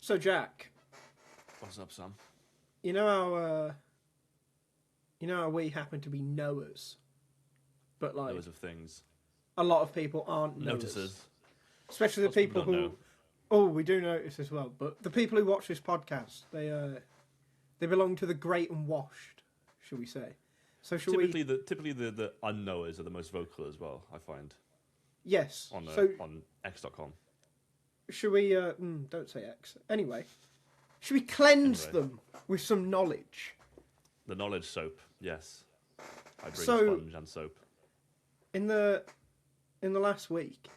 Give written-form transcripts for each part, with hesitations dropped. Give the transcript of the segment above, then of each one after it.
So, Jack, What's up, Sam? you know how we happen to be knowers, but like Knowers of things. a lot of people aren't knowers, Notices. especially the Lots of people don't who. know. Oh, we do notice as well, but the people who watch this podcast, they belong to the great and washed, shall we say? So, shall Typically, the unknowers are the most vocal as well. I find Yes. on So, on X.com. should we? Don't say X. Anyway, should we cleanse Anyway. them with some knowledge? The knowledge soap. Yes, I bring So- sponge and soap. In the last week,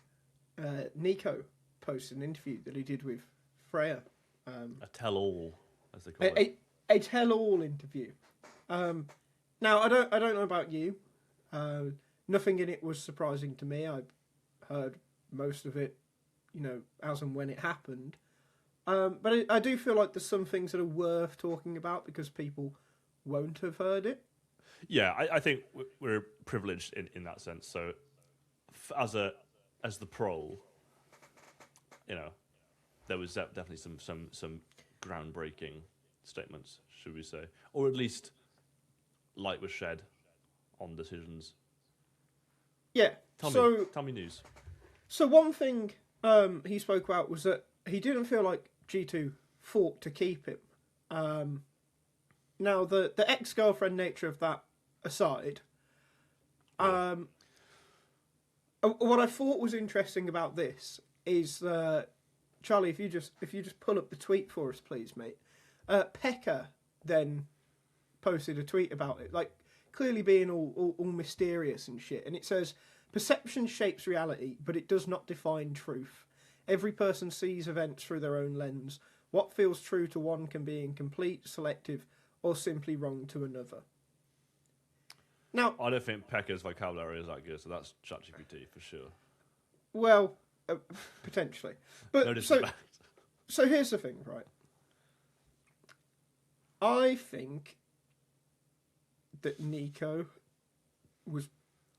NiKo posted an interview that he did with Freya. A tell-all, as they call it. A tell-all interview. Now I don't know about you. Nothing in it was surprising to me. I heard most of it, as and when it happened. But I do feel like there's some things that are worth talking about because people won't have heard it. Yeah, I think we're privileged in that sense. So, as the pro, there was definitely some groundbreaking statements, should we say, or at least light was shed on decisions. Yeah. Tell me news. So one thing he spoke about was that he didn't feel like G2 fought to keep him. Now, the ex-girlfriend nature of that aside, what I thought was interesting about this is that, Charlie, if you just pull up the tweet for us, please, mate. Pekka then posted a tweet about it, like clearly being all mysterious and shit, and it says, "Perception shapes reality, but it does not define truth. Every person sees events through their own lens. What feels true to one can be incomplete, selective, or simply wrong to another." Now, I don't think Pekka's vocabulary is that good, so that's ChatGPT for sure. well, potentially, but No disrespect. So here's the thing, right? I think that NiKo was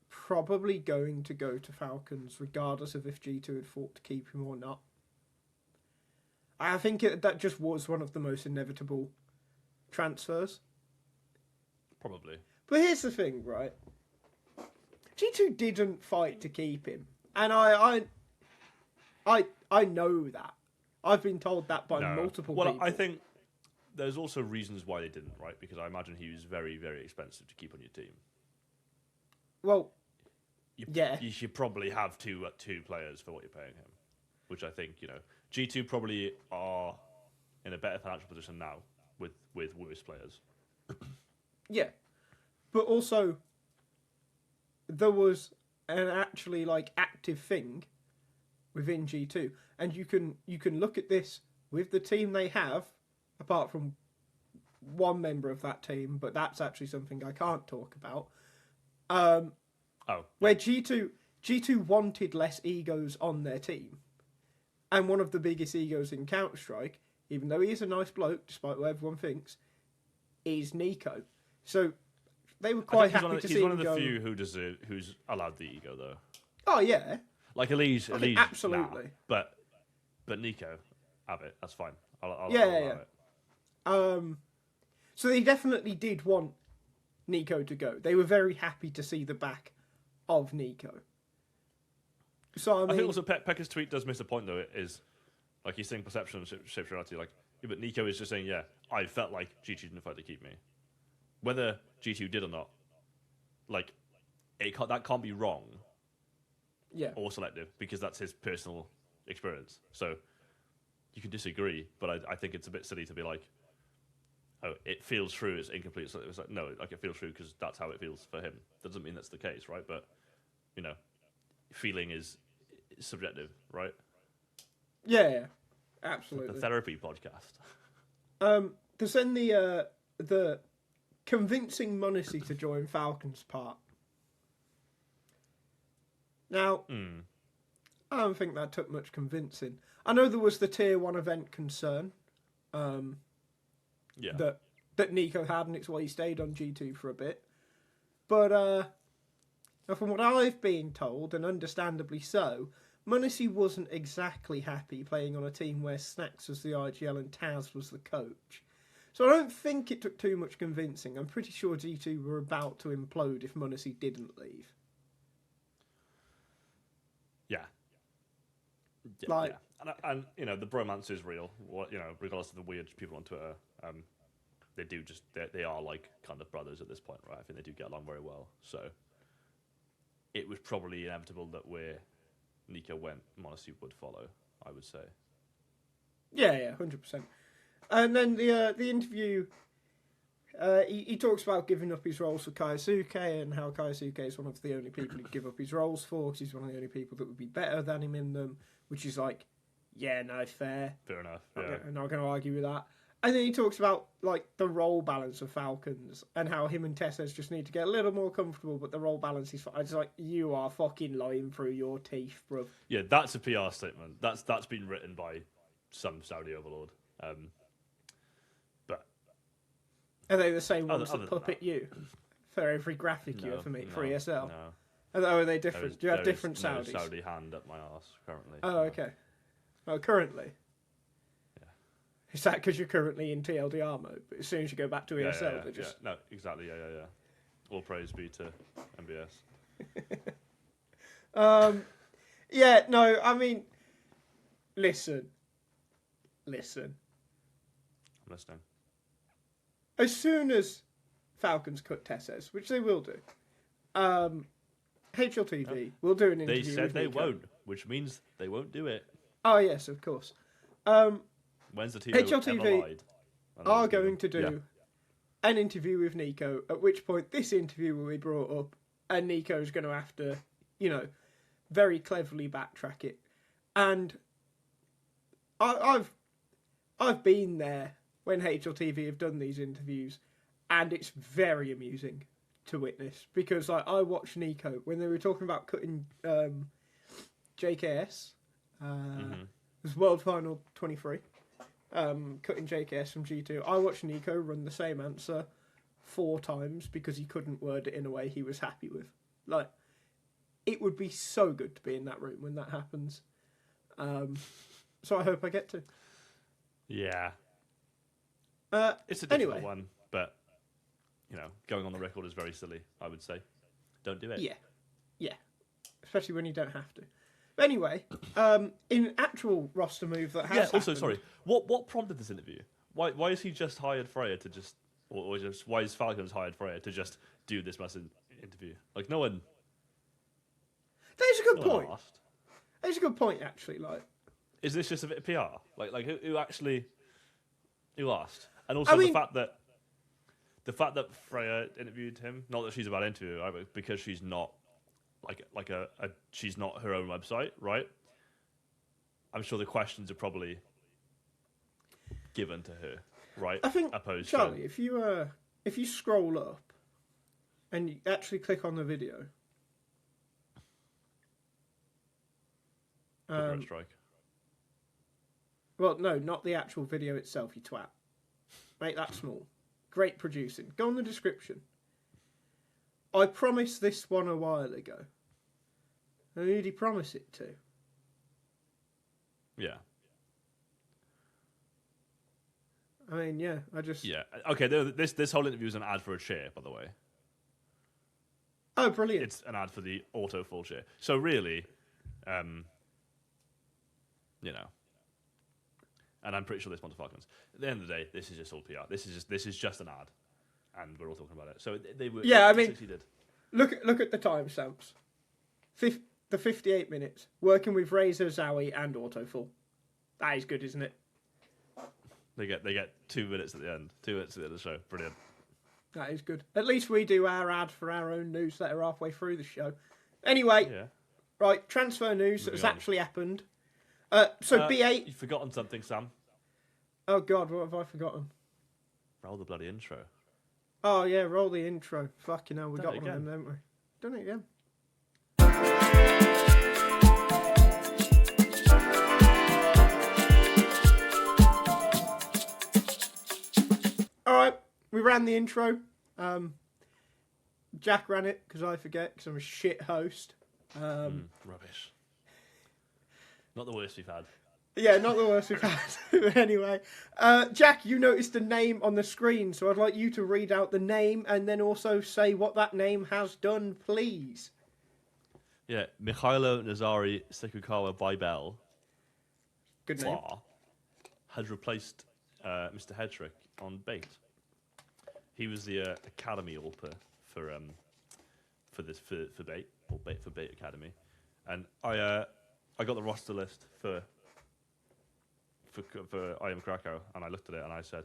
probably going to go to Falcons regardless of if G2 had fought to keep him or not. I think that just was one of the most inevitable transfers. Probably. But here's the thing, right? G2 didn't fight to keep him. And I know that. I've been told that by multiple people. Well, I think there's also reasons why they didn't, right? Because I imagine he was very, very expensive to keep on your team. Well, yeah. You should probably have two players for what you're paying him. Which I think, G2 probably are in a better financial position now with worse players. Yeah. But also, there was an actually active thing within G2, and you can look at this with the team they have, apart from one member of that team, but that's actually something I can't talk about. Where G2 wanted less egos on their team, and one of the biggest egos in Counter-Strike, even though he is a nice bloke, despite what everyone thinks, is NiKo. So they were quite happy to see him go. He's one of the few who's allowed the ego, though. Oh yeah, like Elise, absolutely. Nah. But NiKo, have it. That's fine. I'll yeah. allow it. So they definitely did want NiKo to go. They were very happy to see the back of NiKo. So I think also Pekka's tweet does miss a point, though. It is like he's saying perception shapes reality. Like, yeah, but NiKo is just saying, yeah, I felt like G2 didn't fight to keep me. Whether G2 did or not, that can't be wrong. Yeah. Or selective, because that's his personal experience. So you can disagree, but I think it's a bit silly to be like, oh, it feels true, it's incomplete. So it's like, no, it feels true because that's how it feels for him. That doesn't mean that's the case, right? But, feeling is subjective, right? Yeah, absolutely. The therapy podcast. There's then the convincing Monacy to join Falcons part. Now, I don't think that took much convincing. I know there was the Tier 1 event concern that NiKo had, and it's why he stayed on G2 for a bit. But from what I've been told, and understandably so, Munacy wasn't exactly happy playing on a team where Snacks was the IGL and Taz was the coach. So I don't think it took too much convincing. I'm pretty sure G2 were about to implode if Munacy didn't leave. Yeah. Like, yeah. And you know, the bromance is real. What, you know, regardless of the weird people on Twitter, they do just they are like kind of brothers at this point, right? I think they do get along very well. So it was probably inevitable that where NiKo went, Munacy would follow, I would say. Yeah, 100%. And then the interview, he talks about giving up his roles for Kaisuke and how Kaisuke is one of the only people he'd give up his roles for because he's one of the only people that would be better than him in them, which is like, yeah, no, fair. Fair enough. Yeah. I'm not going to argue with that. And then he talks about like the role balance of Falcons and how him and Tessez just need to get a little more comfortable, but the role balance is fine. It's like, you are fucking lying through your teeth, bruv. Yeah, that's a PR statement. That's been written by some Saudi overlord. But are they the same ones other that puppet you for every graphic you ever meet for ESL? No. Are they different? Do you have different Saudis? No Saudi hand up my arse currently. Oh, okay. Oh, currently? Yeah. Is that because you're currently in TLDR mode? But as soon as you go back to ESL, they're just... Yeah. No, exactly, yeah. All praise be to MBS. Yeah, no, I mean... Listen. I'm listening. As soon as Falcons cut Tessez, which they will do, HLTV will do an interview. They said with they NiKo. won't, which means they won't do it. Oh yes, of course. When's the team HLTV ever lied? are going to do an interview with NiKo. At which point, this interview will be brought up, and NiKo is going to have to, very cleverly backtrack it. And I've been there when HLTV have done these interviews, and it's very amusing to witness because I watched NiKo when they were talking about cutting JKS. It was World Final 23. Cutting JKS from G2. I watched NiKo run the same answer 4 times because he couldn't word it in a way he was happy with. Like, it would be so good to be in that room when that happens. So I hope I get to. Yeah. It's a difficult anyway. one, but, going on the record is very silly, I would say. Don't do it. Yeah. Especially when you don't have to. But anyway, in actual roster move that has happened... also, sorry, what prompted this interview? Why is he just hired Freya to just... Or just why is Falcons hired Freya to just do this massive interview? Like, no one... That is a good no one point. asked. That is a good point, actually. Like, is this just a bit of PR? Like who actually... Who asked? And also the fact that Freya interviewed him, not that she's a bad interviewer, right, but because she's not she's not her own website, right? I'm sure the questions are probably given to her, right? I think, opposed Charlie, if you scroll up and you actually click on the video, copyright strike. Well, no, not the actual video itself, you twat. Make that small. Great producing. Go on the description. I promised this one a while ago. And who did he promise it to? Yeah. I mean, yeah, Yeah. Okay, this whole interview is an ad for a chair, by the way. Oh, brilliant. It's an ad for the auto full chair. So really, and I'm pretty sure this one's Falcons. At the end of the day, this is just all PR. This is just an ad, and we're all talking about it. So they were. Yeah, I mean, succeeded. Look at the timestamps. The 58 minutes working with Razor, Zowie, and Autofull. That is good, isn't it? They get 2 minutes at the end. 2 minutes at the end of the show. Brilliant. That is good. At least we do our ad for our own newsletter halfway through the show. Anyway, right, transfer news that has actually happened. B8... You've forgotten something, Sam. Oh, God, what have I forgotten? Roll the bloody intro. Oh, yeah, roll the intro. Fucking hell, we Done got it one of again. them, haven't we? Done it again. Alright, we ran the intro. Jack ran it, because I forget, because I'm a shit host. Rubbish. Not the worst we've had. Yeah, not the worst we've had. Anyway, Jack, you noticed a name on the screen, so I'd like you to read out the name and then also say what that name has done, please. Yeah, Mikhailo Nazari Segukawa Bybel Good name. has replaced Mr. Hedrick on bait. He was the academy AWPer for bait, or bait for bait academy, and I got the roster list for I Am Krakow, and I looked at it and I said,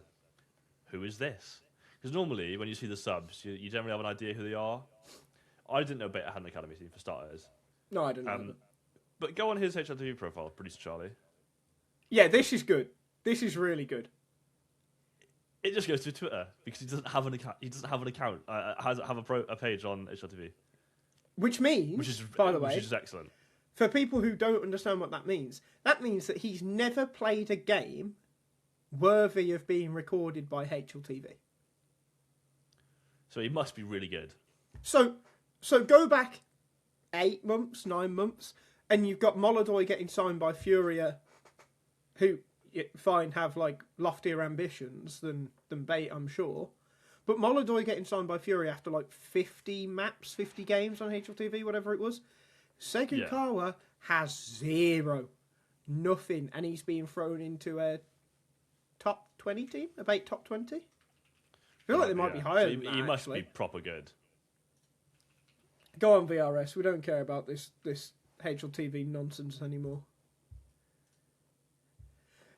"Who is this?" Because normally when you see the subs, you generally have an idea who they are. I didn't know Beta had an academy team for starters. No, I didn't know. But go on his HLTV profile, Producer Charlie. Yeah, this is good. This is really good. It just goes to Twitter because he doesn't have an account. He doesn't have an account. Has a page on HLTV, Which means, by the way, which is excellent. For people who don't understand what that means that he's never played a game worthy of being recorded by HLTV. So he must be really good. So go back 8 months, 9 months, and you've got Molodoy getting signed by Furia, who fine have like loftier ambitions than Bait, I'm sure. But Molodoy getting signed by Fury after like 50 maps, 50 games on HLTV, whatever it was. Segukawa has 0. Nothing. And he's being thrown into a top 20 team? A Bait top 20? I feel like they might be higher than that, he must actually. be proper good. Go on, VRS. We don't care about this HLTV nonsense anymore.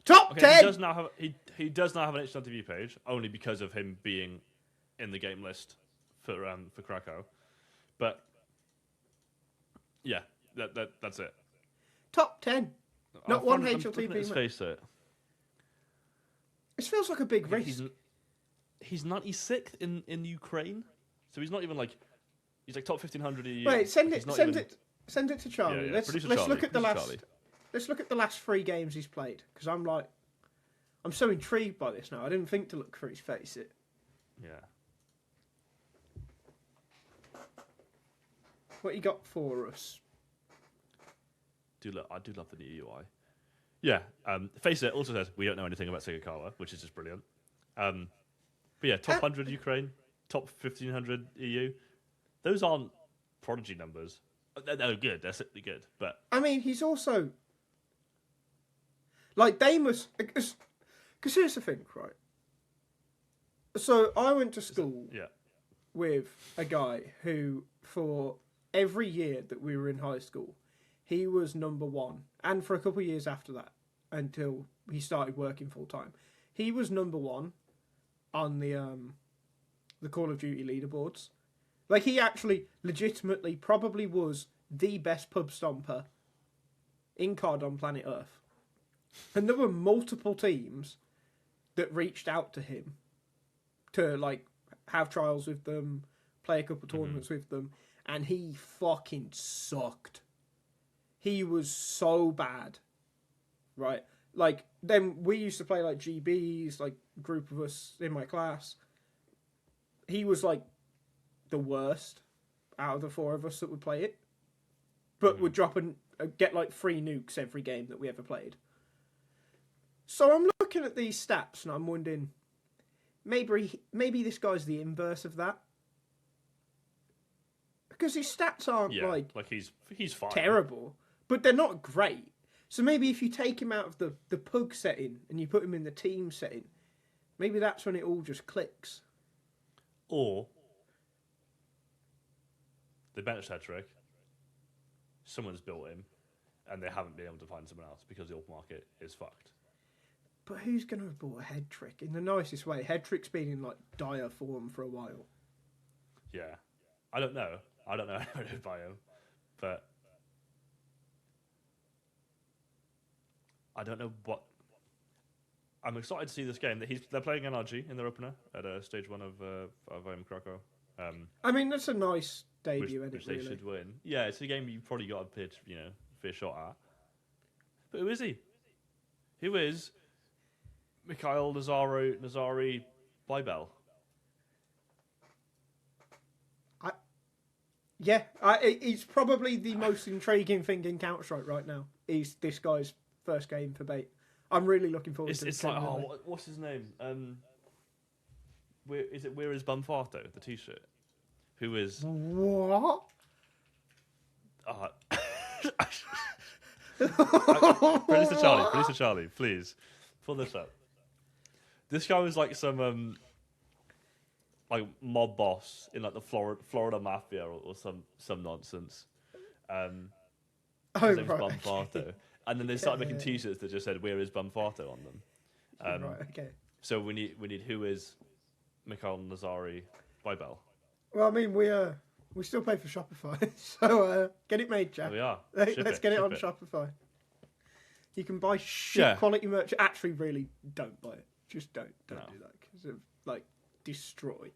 Top 10! He does now have an HLTV page, only because of him being in the game list for Krakow. But yeah, that's it. Top 10. Not one HLTV. Let's face it. This feels like a big race. He's 96th in Ukraine, so he's not even like he's like top 1500 EU. Wait, send it to Charlie. Yeah, let's look at the last. Charlie. Let's look at the last 3 games he's played, because I'm so intrigued by this now. I didn't think to look for his face. Yeah. What you got for us? I do love the new UI. Yeah. Face it also says we don't know anything about Segukawa, which is just brilliant. But yeah, top 100 Ukraine, top 1500 EU. Those aren't prodigy numbers. They're good. They're simply good. But I mean, he's also like they must. Because here's the thing, right? So I went to school with a guy who, for every year that we were in high school, he was number 1, and for a couple of years after that, until he started working full time, he was number 1 on the Call of Duty leaderboards. Like, he actually legitimately probably was the best pub stomper in COD on planet Earth. And there were multiple teams that reached out to him to, like, have trials with them, play a couple tournaments with them, and he fucking sucked. He was so bad, right? Like, then we used to play, like, GBs, like, a group of us in my class. He was, like, the worst out of the 4 of us that would play it, but would drop and get, like, 3 nukes every game that we ever played. So I'm looking at these stats and I'm wondering, maybe this guy's the inverse of that. Because his stats aren't like he's fine. Terrible, but they're not great. So maybe if you take him out of the pug setting and you put him in the team setting, maybe that's when it all just clicks. Or they benched Hedrick, someone's built him, and they haven't been able to find someone else because the open market is fucked. But who's going to have bought a Hedrick in the nicest way? Hedrick's been in like dire form for a while. Yeah, I don't know anyone who'd buy him, but I don't know what. I'm excited to see this game. They're playing NRG in their opener at stage 1 of Krakow. I mean, that's a nice debut, which they should win. Yeah, it's a game you've probably got a pitch, fair shot at. But who is he? Who is Mikhail Nazari Bybel? He's probably the most intriguing thing in Counter-Strike right now. is this guy's first game for bait. I'm really looking forward to it. It's like, what's his name? Where is Bum Farto, the t-shirt? Who is... What? Producer Charlie, please pull this up. This guy was like some like mob boss in like the Florida mafia or some nonsense. His name's Bum Farto, and then they started making T-shirts that just said "Where is Bum Farto" on them. Right. Okay. So we need who is Mikhail Nazari by Bell. Well, I mean, we still pay for Shopify, so get it made, Jack. We are. Let's get it on Shopify. You can buy shit quality merch. Actually, really, don't buy it. Just don't do that because of like destroy.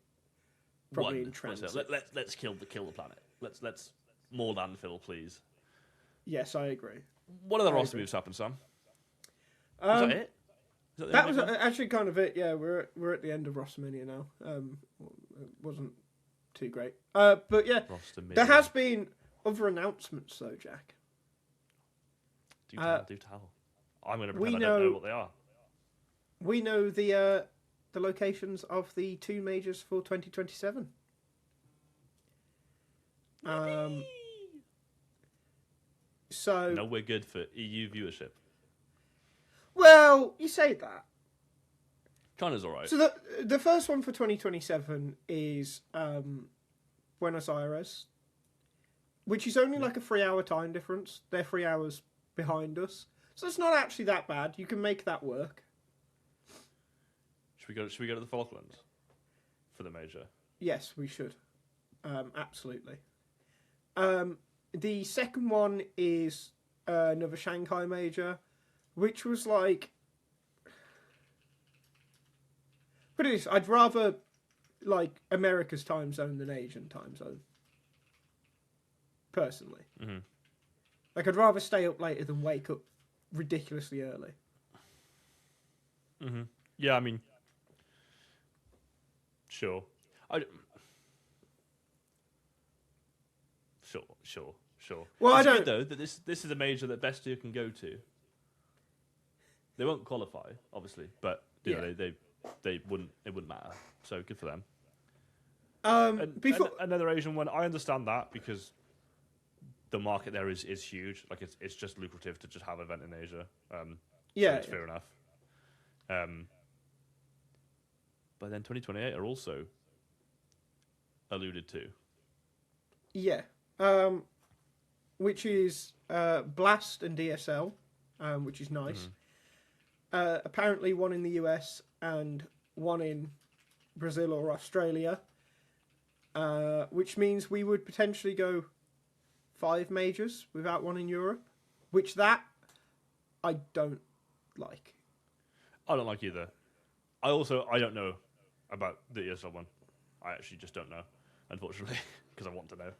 Probably in transit. Let's kill the planet. Let's more landfill, please. Yes, I agree. What other roster moves happened, Sam? Is that it? That was actually kind of it. Yeah, we're at the end of Rostermania now. It wasn't too great. But yeah, there has been other announcements though, Jack. Do tell. I'm going to pretend I don't know what they are. We know the locations of the 2 majors for 2027. So no, we're good for EU viewership. Well, you say that. China's alright. So the first one for 2027 is Buenos Aires, which is only like a 3-hour time difference. They're 3 hours behind us, so it's not actually that bad. You can make that work. Should we go to the Falklands for the major? Yes, we should. Absolutely. The second one is another Shanghai major, which was like... Put it this, I'd rather like America's time zone than Asian time zone. Personally. Mm-hmm. Like, I'd rather stay up later than wake up ridiculously early. Mm-hmm. Yeah, I mean... Sure. Sure. Well, it's I don't... good, though, that this is a major that Bestia can go to. They won't qualify, obviously, but you know, it wouldn't matter. So good for them. Another Asian one, I understand that because the market there is huge. Like it's just lucrative to just have an event in Asia. So it's fair enough. But then 2028 are also alluded to. Yeah. Which is Blast and DSL, which is nice. Mm-hmm. Apparently one in the US and one in Brazil or Australia, which means we would potentially go 5 majors without one in Europe, which I don't like. I don't like either. I don't know about the ESL one. I actually just don't know, unfortunately, because I want to know.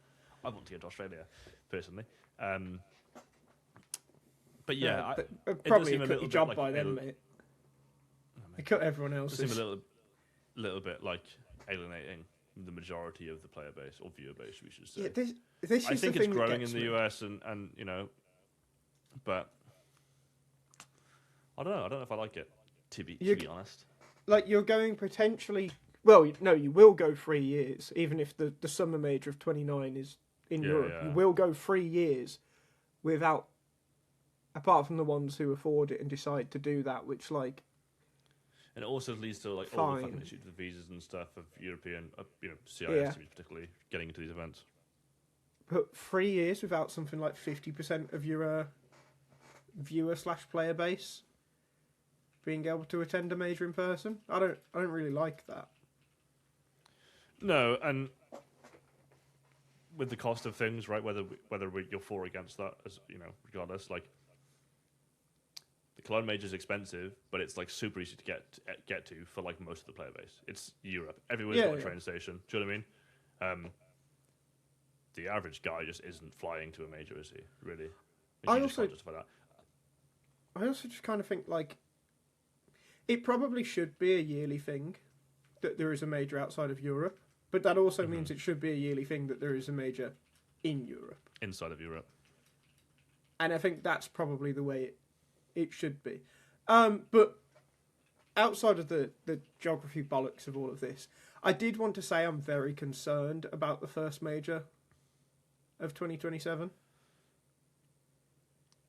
I want to get to Australia, personally. But yeah, probably cut your job by then, mate. They cut everyone else. It seems a little bit like alienating the majority of the player base or viewer base, we should say. Yeah, this I think it's growing in the US, and you know, but I don't know. I don't know if I like it. To be honest, like you're going potentially. Well, no, you will go 3 years, even if the summer major of 29 is in Europe. Yeah. You will go 3 years without, apart from the ones who afford it and decide to do that, which like. And it also leads to like all the fucking issues with visas and stuff of European, CIS teams particularly getting into these events. But 3 years without something like 50% of your viewer/player base being able to attend a major in person, I don't really like that. No, and with the cost of things, right? Whether you're for or against that, as you know, regardless, like. Cologne major is expensive, but it's like super easy to get to for like most of the player base. It's Europe. Everywhere's got a train station. Do you know what I mean? The average guy just isn't flying to a major, is he? Really? I also just kind of think like it probably should be a yearly thing that there is a major outside of Europe, but that also means it should be a yearly thing that there is a major in Europe. Inside of Europe. And I think that's probably the way it should be. But outside of the geography bollocks of all of this, I did want to say I'm very concerned about the first major of 2027.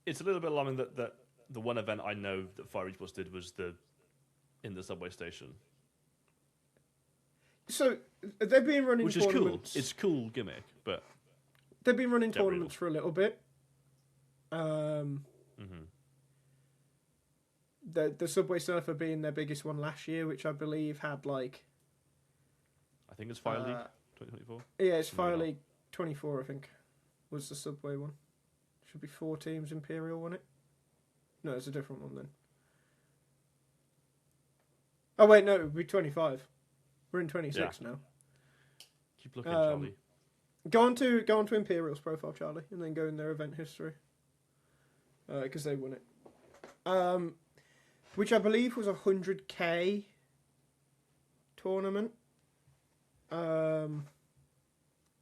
It's a little bit alarming that the one event I know that Fire Esports did was in the subway station. So they've been running Which is tournaments. cool. It's a cool gimmick, but they've been running tournaments for a little bit. The Subway Surfer being their biggest one last year, which I believe had like... I think it's Fire League 2024. Yeah, it's Fire League 24, I think, was the Subway one. Should be 4 teams. Imperial won it. No, it's a different one then. Oh wait, no, it would be 25. We're in 26 now. Keep looking, Charlie. Go on to Imperial's profile, Charlie, and then go in their event history. Because they won it. Which I believe was a 100k tournament. There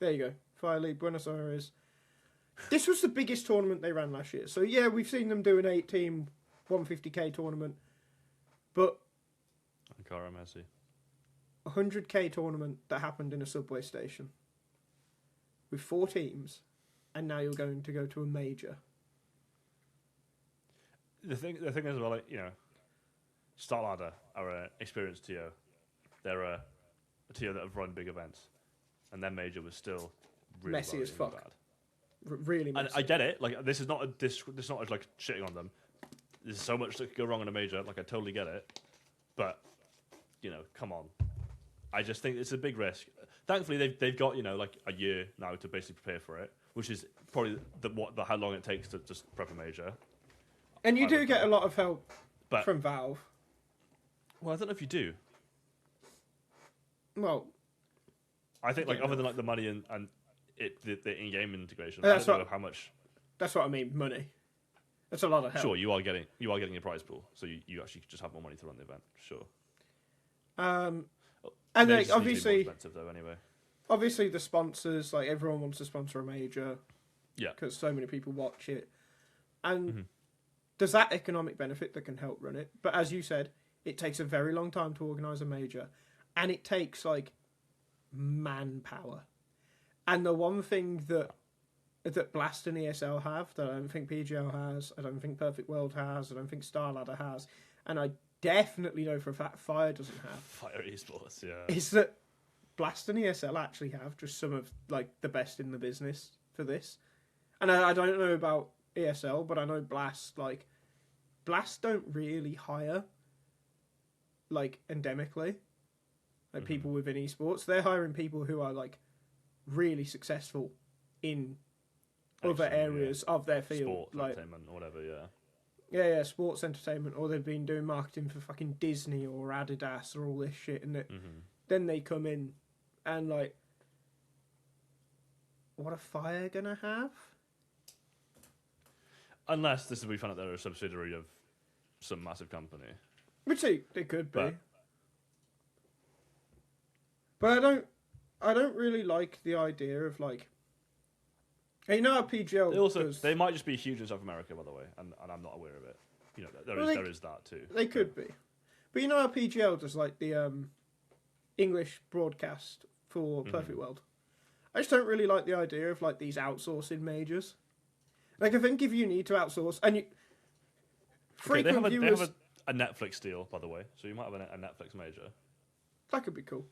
you go. Fire League, Buenos Aires. This was the biggest tournament they ran last year. So yeah, we've seen them do an 8-team 150k tournament. But Ankara Messi. 100k tournament that happened in a subway station with 4 teams, and now you're going to go to a major. The thing is, well, like, you know, Starladder are an experienced TO. They're a TO that have run big events, and their major was still really messy as fuck. Bad. Really messy. And I get it. Like, this is not like shitting on them. There's so much that could go wrong in a major. Like, I totally get it. But, you know, come on. I just think it's a big risk. Thankfully, they've got, you know, like a year now to basically prepare for it, which is probably how long it takes to just prep a major. And you do get a lot of help from Valve. Well, I don't know if you do. Well, I think like other than like the money and the in-game integration, I don't know how much. That's what I mean. Money. That's a lot of help. Sure, you are getting a prize pool, so you actually just have more money to run the event. Sure. And like, obviously, more expensive though. Anyway, obviously the sponsors, like everyone wants to sponsor a major. Yeah. Because so many people watch it, and there's that economic benefit that can help run it. But as you said, it takes a very long time to organise a major, and it takes like manpower. And the one thing that Blast and ESL have that I don't think PGL has, I don't think Perfect World has, I don't think Starladder has, and I definitely know for a fact Fire doesn't have. Fire Esports, yeah. Is that Blast and ESL actually have just some of like the best in the business for this. And I don't know about ESL, but I know Blast don't really hire like endemically, like people within esports. They're hiring people who are like really successful in other areas of their field, Sports, like entertainment, or whatever. Yeah. Yeah, sports entertainment, or they've been doing marketing for fucking Disney or Adidas or all this shit, and then they come in and like, what are Fire gonna have? Unless this is we found out they're a subsidiary of some massive company, Which they could be, but I don't really like the idea of like. You know how PGL they might just be huge in South America, by the way, and I'm not aware of it. You know, there is that too. They could be. But you know how PGL does like the English broadcast for Perfect World? I just don't really like the idea of like these outsourcing majors. Like I think if you need to outsource and you frequent viewers, they have a Netflix deal, by the way, so you might have a Netflix major. That could be cool.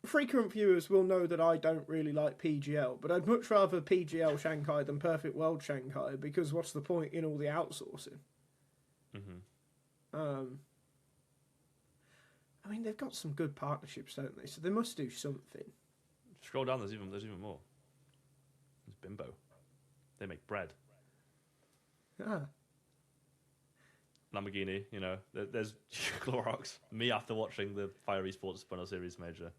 Frequent viewers will know that I don't really like PGL, but I'd much rather PGL Shanghai than Perfect World Shanghai, because what's the point in all the outsourcing? I mean, they've got some good partnerships, don't they? So they must do something. Scroll down, there's even more. There's Bimbo. They make bread. Lamborghini, you know. There's Clorox. Me after watching the Fire Esports Buenos Aires major.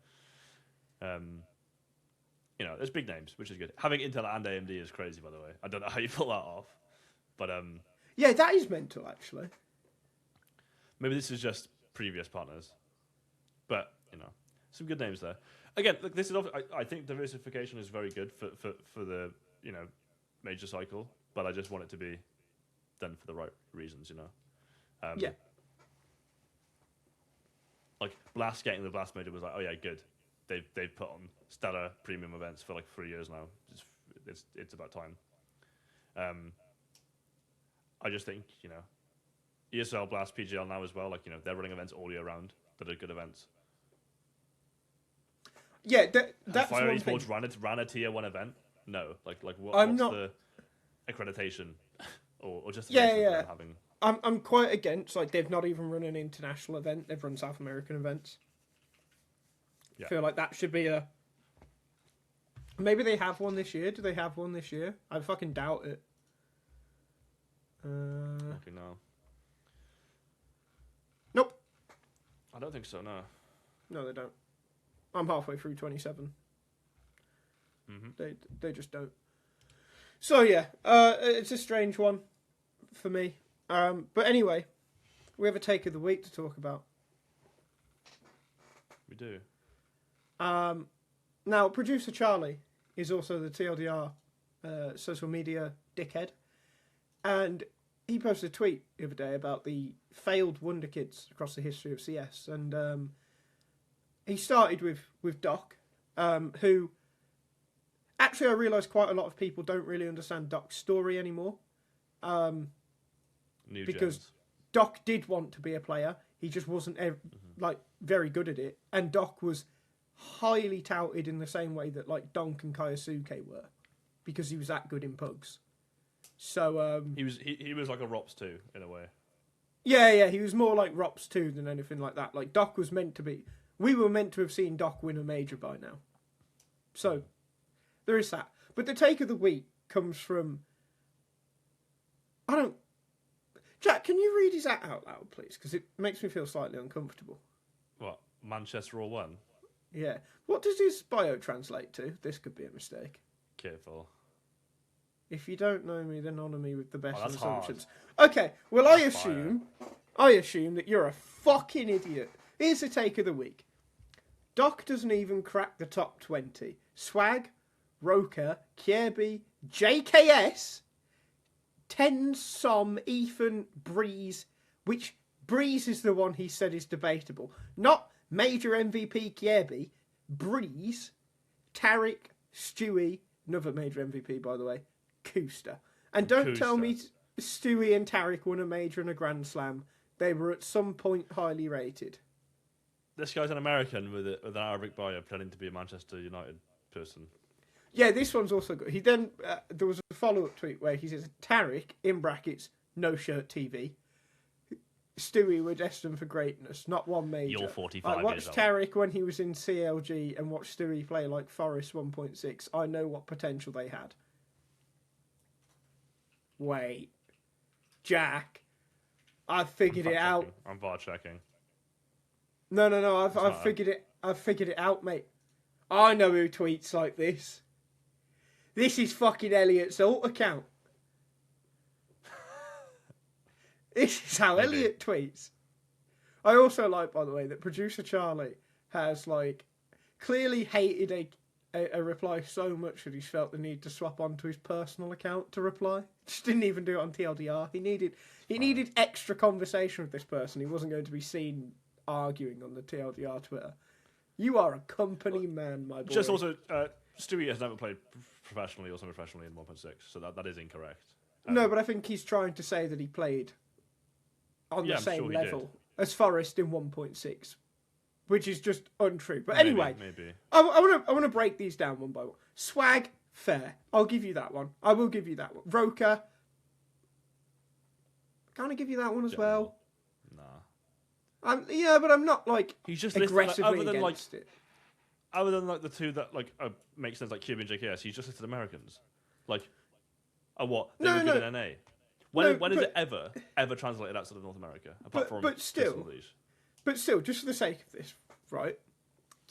You know, there's big names, which is good. Having Intel and AMD is crazy, by the way. I don't know how you pull that off, but yeah, that is mental, actually. Maybe this is just previous partners, but you know, some good names there. Again, look, this is. I think diversification is very good for the major cycle, but I just want it to be done for the right reasons, you know. Yeah. Like Blast getting the Blast major was like, oh yeah, good. They've put on stellar premium events for like 3 years now. It's about time. I just think, you know, ESL, Blast, PGL now as well. Like, you know, they're running events all year round that are good events. Yeah, that's Fire one Esports thing. ran a tier 1 event. No, like what's the accreditation or just having? I'm quite against, like, they've not even run an international event. They've run South American events. Yeah. I feel like that should be a... Maybe they have one this year. Do they have one this year? I fucking doubt it. Okay, no. Nope. I don't think so, no. No, they don't. I'm halfway through 27. Mm-hmm. They just don't. So, yeah. It's a strange one for me. But anyway, we have a take of the week to talk about. We do. Now, producer Charlie is also the TLDR social media dickhead. And he posted a tweet the other day about the failed Wonder Kids across the history of CS. And he started with Doc, who... Actually, I realised quite a lot of people don't really understand Doc's story anymore. Because gens. Doc did want to be a player. He just wasn't like very good at it. And Doc was highly touted in the same way that like Donk and Kaiosuke were, because he was that good in pugs. So he was like a Rops too in a way. Yeah, he was more like Rops 2 than anything like that. Like Doc was meant to be. We were meant to have seen Doc win a major by now. So there is that. But the take of the week comes from... Jack, can you read his out loud, please? Because it makes me feel slightly uncomfortable. What? Manchester all won? Yeah. What does his bio translate to? This could be a mistake. Careful. If you don't know me, then honour me with the best that's assumptions. Okay, well, That's I assume that you're a fucking idiot. Here's the take of the week. Doc doesn't even crack the top 20. Swag, Roker, Kierby, JKS, Som, Ethan, Breeze, which Breeze is the one he said is debatable. Not major MVP Kierby, Breeze, Tarek, Stewie, another major MVP by the way, Kusta. And don't tell me Stewie and Tarek won a major and a Grand Slam. They were at some point highly rated. This guy's an American with an Arabic bio pretending to be a Manchester United person. Yeah, this one's also good. He then there was a follow-up tweet where he says, Tarek, in brackets, no shirt TV. Stewie were destined for greatness, not one major. You're 45 I watched Tarek when he was in CLG and watched Stewie play like Forest 1.6. I know what potential they had. Wait. Jack. I've figured it out. I'm VAR checking. No. I've figured it out, mate. I know who tweets like this. This is fucking Elliot's alt account. This is how Elliot tweets. I also like, by the way, that producer Charlie has like clearly hated a reply so much that he's felt the need to swap onto his personal account to reply. Just didn't even do it on TLDR. He needed extra conversation with this person. He wasn't going to be seen arguing on the TLDR Twitter. You are a company man, my boy. Just also, Stewie has never played professionally or semi-professionally in 1.6, so that is incorrect. No, but I think he's trying to say that he played on the same level as Forest in 1.6, which is just untrue. But anyway, maybe. I want to break these down one by one. Swag, fair. I'll give you that one. I will give you that one. Roker, kind of give you that one as well. Nah. Yeah, but I'm not like he's just aggressively against it. Other than like the two that like make sense, like Cube and JKS, he's just listed Americans. Like, what? They were good in NA. When is it ever translated outside of North America? Apart from but still, just for the sake of this, right?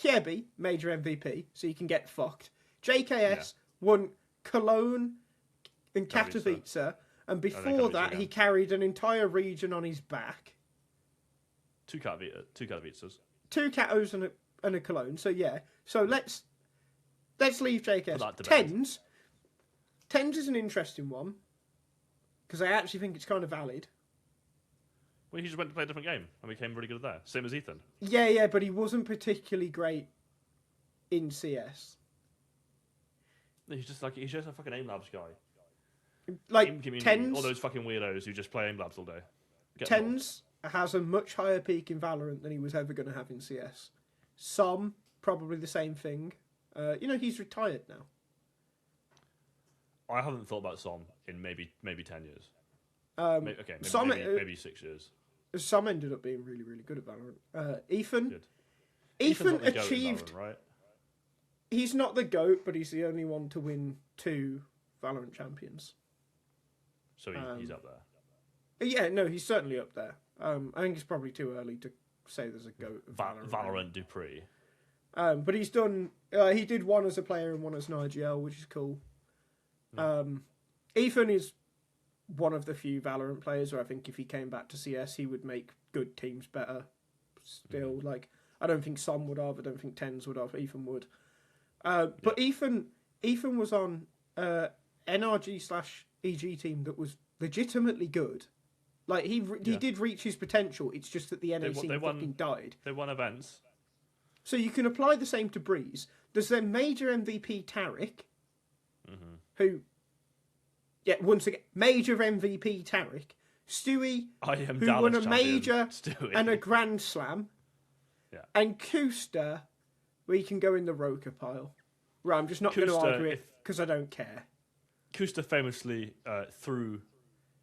Kierby, major MVP, so you can get fucked. JKS won Cologne and Katowice, and before that he carried an entire region on his back. Two Katowices. Two Katos and a Cologne. So yeah. So let's leave JKS. Tens is an interesting one because I actually think it's kind of valid. Well, he just went to play a different game and became really good at that. Same as Ethan. Yeah, but he wasn't particularly great in CS. He's just a fucking aim labs guy. Like Tens, all those fucking weirdos who just play aim labs all day. Tens has a much higher peak in Valorant than he was ever going to have in CS. Some probably the same thing. He's retired now. I haven't thought about Som in maybe 10 years. Maybe 6 years. Some ended up being really, really good at Valorant. Ethan. Good. Ethan achieved. Valorant, right? He's not the GOAT, but he's the only one to win 2 Valorant champions. So he's up there. Yeah, no, he's certainly up there. I think it's probably too early to say there's a GOAT of Valorant. Valorant Dupree. But he's done. He did one as a player and one as an IGL, which is cool. Ethan is one of the few Valorant players where I think if he came back to CS, he would make good teams better. Still, I don't think Som would have. I don't think Tens would have. Ethan would. But Ethan was on NRG/EG team that was legitimately good. Like he did reach his potential. It's just that the NA scene fucking died. They won events. So you can apply the same to Breeze. There's their major MVP Tariq, who, once again, major MVP Tariq, Stewie, who won a major and a Grand Slam, and Kusta, where you can go in the Roker pile. Right, I'm just not going to argue it because I don't care. Kusta famously threw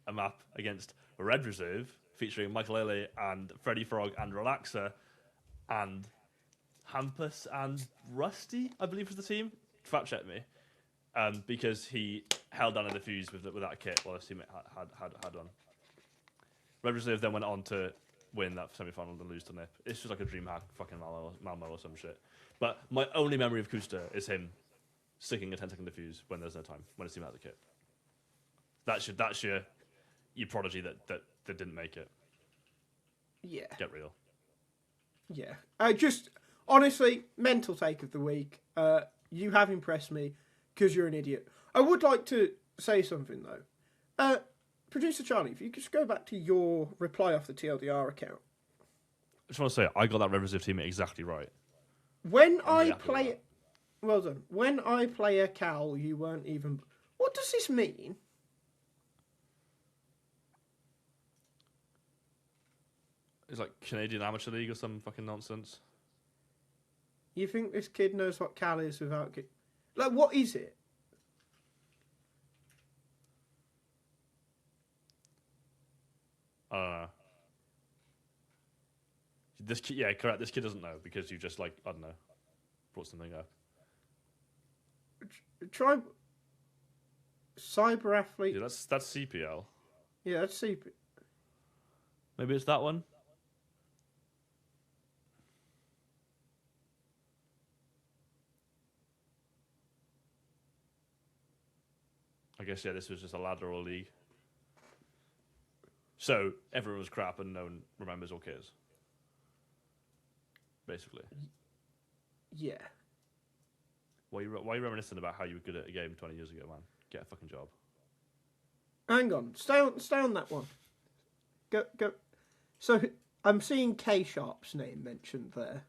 a map against Red Reserve, featuring Michael Lele and Freddy Frog and Relaxer, and Hampus and Rusty, I believe was the team. Fact check me. Because he held down a defuse with that kit while his teammate had one. Red Reserve then went on to win that semi-final and lose to Nip. It's just like a dream hack, fucking Malmo or some shit. But my only memory of Kusta is him sticking a 10-second defuse when there's no time, when his team has a kit. That's your prodigy that didn't make it. Yeah. Get real. Yeah. Honestly, mental take of the week. You have impressed me because you're an idiot. I would like to say something, though. Producer Charlie, if you could just go back to your reply off the TLDR account. I just want to say, I got that Red Reserve teammate exactly right. When I play... Well done. When I play a Cal, you weren't even... What does this mean? It's like Canadian Amateur League or some fucking nonsense. You think this kid knows what Cal is without... Like, what is it? I don't know. This kid, yeah, correct. This kid doesn't know because you just, like, I don't know, brought something up. Try... Cyber Athlete... Yeah, that's CPL. Yeah, that's CPL. Maybe it's that one? I guess, yeah, this was just a ladder or league. So, everyone was crap and no one remembers or cares. Basically. Yeah. Why are you reminiscing about how you were good at a game 20 years ago, man? Get a fucking job. Hang on. Stay on that one. Go. So, I'm seeing K-Sharp's name mentioned there.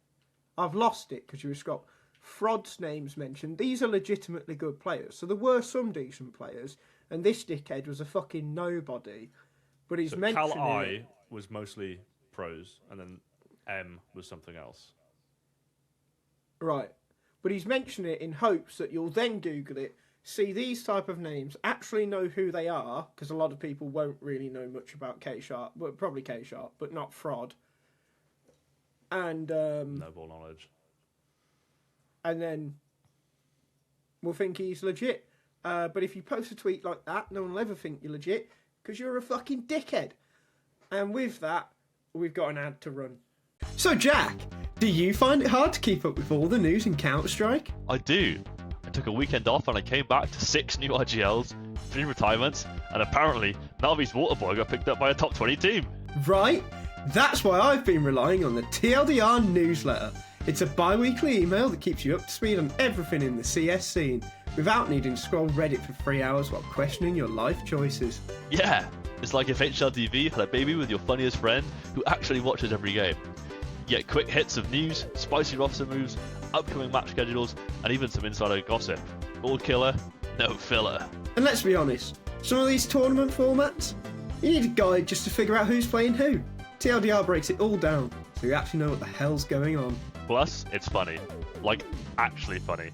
I've lost it because you were scrolled. Frod's name's mentioned. These are legitimately good players. So there were some decent players, and this dickhead was a fucking nobody. But he's mentioned Cal I was mostly pros, and then M was something else. Right. But he's mentioned it in hopes that you'll then Google it, see these type of names, actually know who they are, because a lot of people won't really know much about K-Sharp, but probably K-Sharp, but not Frod. And no ball knowledge. And then we'll think he's legit. But if you post a tweet like that, no one will ever think you're legit, because you're a fucking dickhead. And with that, we've got an ad to run. So Jack, do you find it hard to keep up with all the news in Counter-Strike? I do. I took a weekend off and I came back to 6 new IGLs, 3 retirements, and apparently Navi's Waterboy got picked up by a top 20 team. Right, that's why I've been relying on the TLDR newsletter. It's a bi-weekly email that keeps you up to speed on everything in the CS scene, without needing to scroll Reddit for 3 hours while questioning your life choices. Yeah, it's like if HLTV had a baby with your funniest friend who actually watches every game. You get quick hits of news, spicy roster moves, upcoming match schedules, and even some insider gossip. All killer, no filler. And let's be honest, some of these tournament formats, you need a guide just to figure out who's playing who. TLDR breaks it all down, so you actually know what the hell's going on. Plus, it's funny. Like, actually funny.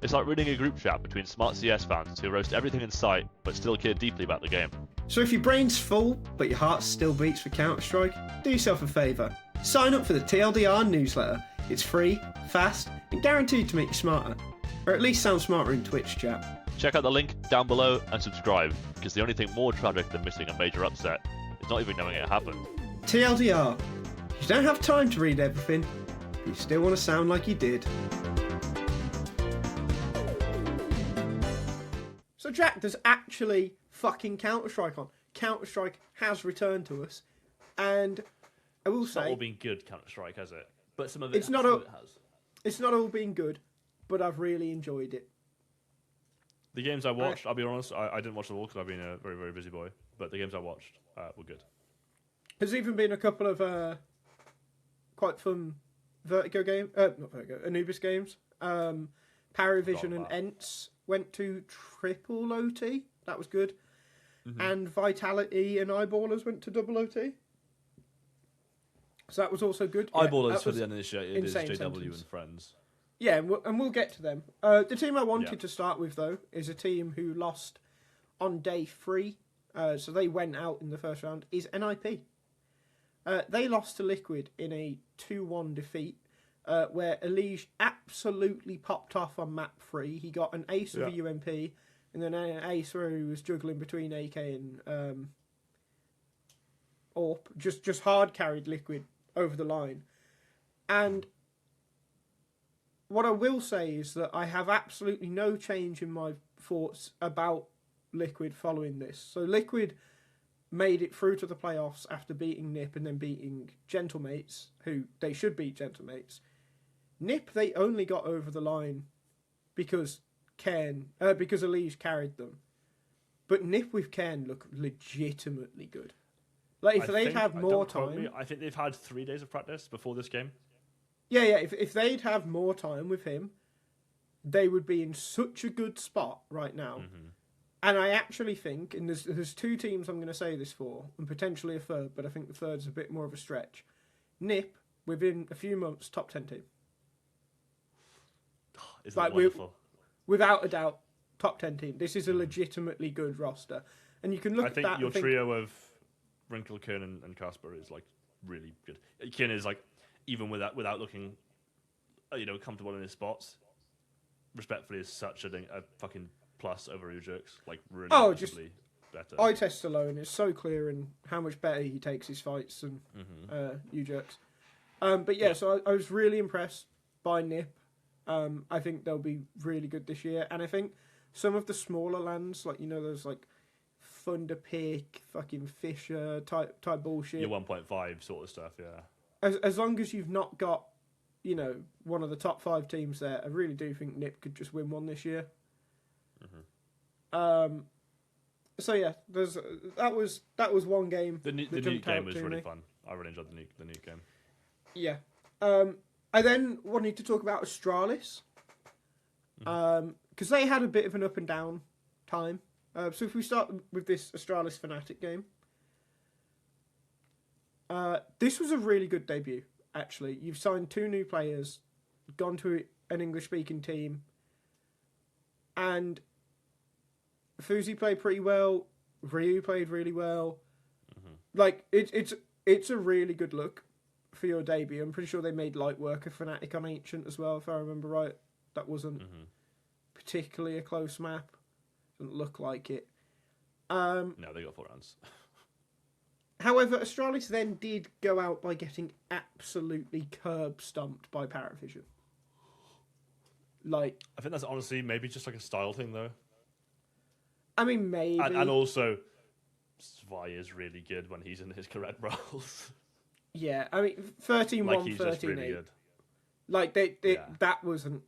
It's like reading a group chat between smart CS fans who roast everything in sight, but still care deeply about the game. So if your brain's full, but your heart still beats for Counter-Strike, do yourself a favour. Sign up for the TLDR newsletter. It's free, fast, and guaranteed to make you smarter. Or at least sound smarter in Twitch chat. Check out the link down below and subscribe, because the only thing more tragic than missing a major upset is not even knowing it happened. TLDR. You don't have time to read everything, but you still want to sound like you did. So Jack, there's actually fucking Counter-Strike on. Counter-Strike has returned to us, and I will It's say... not all been good, Counter-Strike, has it? But some of it, It's not some a- of it has. It's not all been good, but I've really enjoyed it. The games I watched, I'll be honest, I didn't watch them all because I've been a very, very busy boy. But the games I watched were good. There's even been a couple of quite fun Vertigo game, not Vertigo, Anubis games. PARIVISION and Forgot ENTS went to triple OT. That was good. Mm-hmm. And Vitality and Eyeballers went to double OT. So that was also good. Yeah, Eyeballers that for was the uninitiated is insane JW sentence. and friends. Yeah, and we'll get to them. The team I wanted Yeah. to start with, though, is a team who lost on day 3. So they went out in the first round, is NiP. They lost to Liquid in a 2-1 defeat, where Elige absolutely popped off on map 3. He got an ace of a UMP, and then an ace where he was juggling between AK and AWP. Just hard carried Liquid over the line. And what I will say is that I have absolutely no change in my thoughts about Liquid following this. So Liquid made it through to the playoffs after beating NiP and then beating Gentlemates, who they should beat Gentlemates. NiP, they only got over the line because because Elige carried them. But NiP with Ken look legitimately good. Like, if they'd have more time... I think they've had 3 days of practice before this game. Yeah, if they'd have more time with him, they would be in such a good spot right now. Mm-hmm. And I actually think, and there's 2 teams I'm going to say this for, and potentially a third, but I think the third's a bit more of a stretch. NiP, within a few months, top 10 team. Isn't that wonderful? Without a doubt, top 10 team. This is a legitimately good roster. And you can look I at think that your and think... trio of Wrinkle, Kern, and Casper is like really good. Kern is like, even without looking, comfortable in his spots, respectfully is such a fucking plus over Ujerks. Like really noticeably better. Eye test alone is so clear in how much better he takes his fights than Ujerks. But yeah, so I was really impressed by NiP. I think they'll be really good this year, and I think some of the smaller lands, like those like Thunder Pick, fucking Fisher type bullshit. Your 1.5 sort of stuff, yeah. As long as you've not got, one of the top 5 teams there, I really do think NiP could just win one this year. Mm-hmm. So yeah, that was one game. The Nuke game was really fun. I really enjoyed the Nuke game. Yeah. I then wanted to talk about Astralis, because they had a bit of an up and down time. So if we start with this Astralis Fnatic game, this was a really good debut, actually. You've signed 2 new players, gone to an English-speaking team, and Fuzi played pretty well, Ryu played really well. Mm-hmm. Like, it's a really good look for your debut. I'm pretty sure they made light work of Fnatic on Ancient as well, if I remember right. That wasn't particularly a close map. Doesn't look like it. No, they got 4 rounds. However, Astralis then did go out by getting absolutely curb stomped by PARIVISION. Like, I think that's honestly maybe just like a style thing, though. I mean, maybe. And also, Zwei is really good when he's in his correct roles. Yeah, I mean, 13-1, like he's just 13-8. really good. Like that wasn't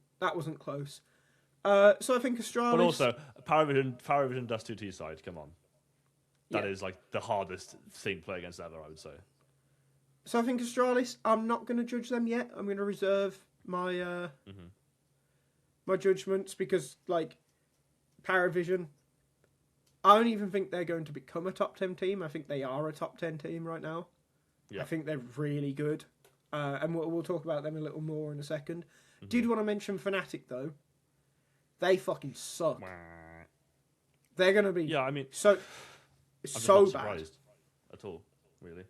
close. So I think Astralis. But also, PARIVISION Dust 2T side. Come on, that is like the hardest thing to play against ever, I would say. So I think Astralis. I'm not going to judge them yet. I'm going to reserve my my judgments because like PARIVISION. I don't even think they're going to become a top 10 team. I think they are a top 10 team right now. Yeah. I think they're really good. And we'll talk about them a little more in a second. Mm-hmm. Did want to mention Fnatic, though. They fucking suck. They're going to be so not bad. At all, really.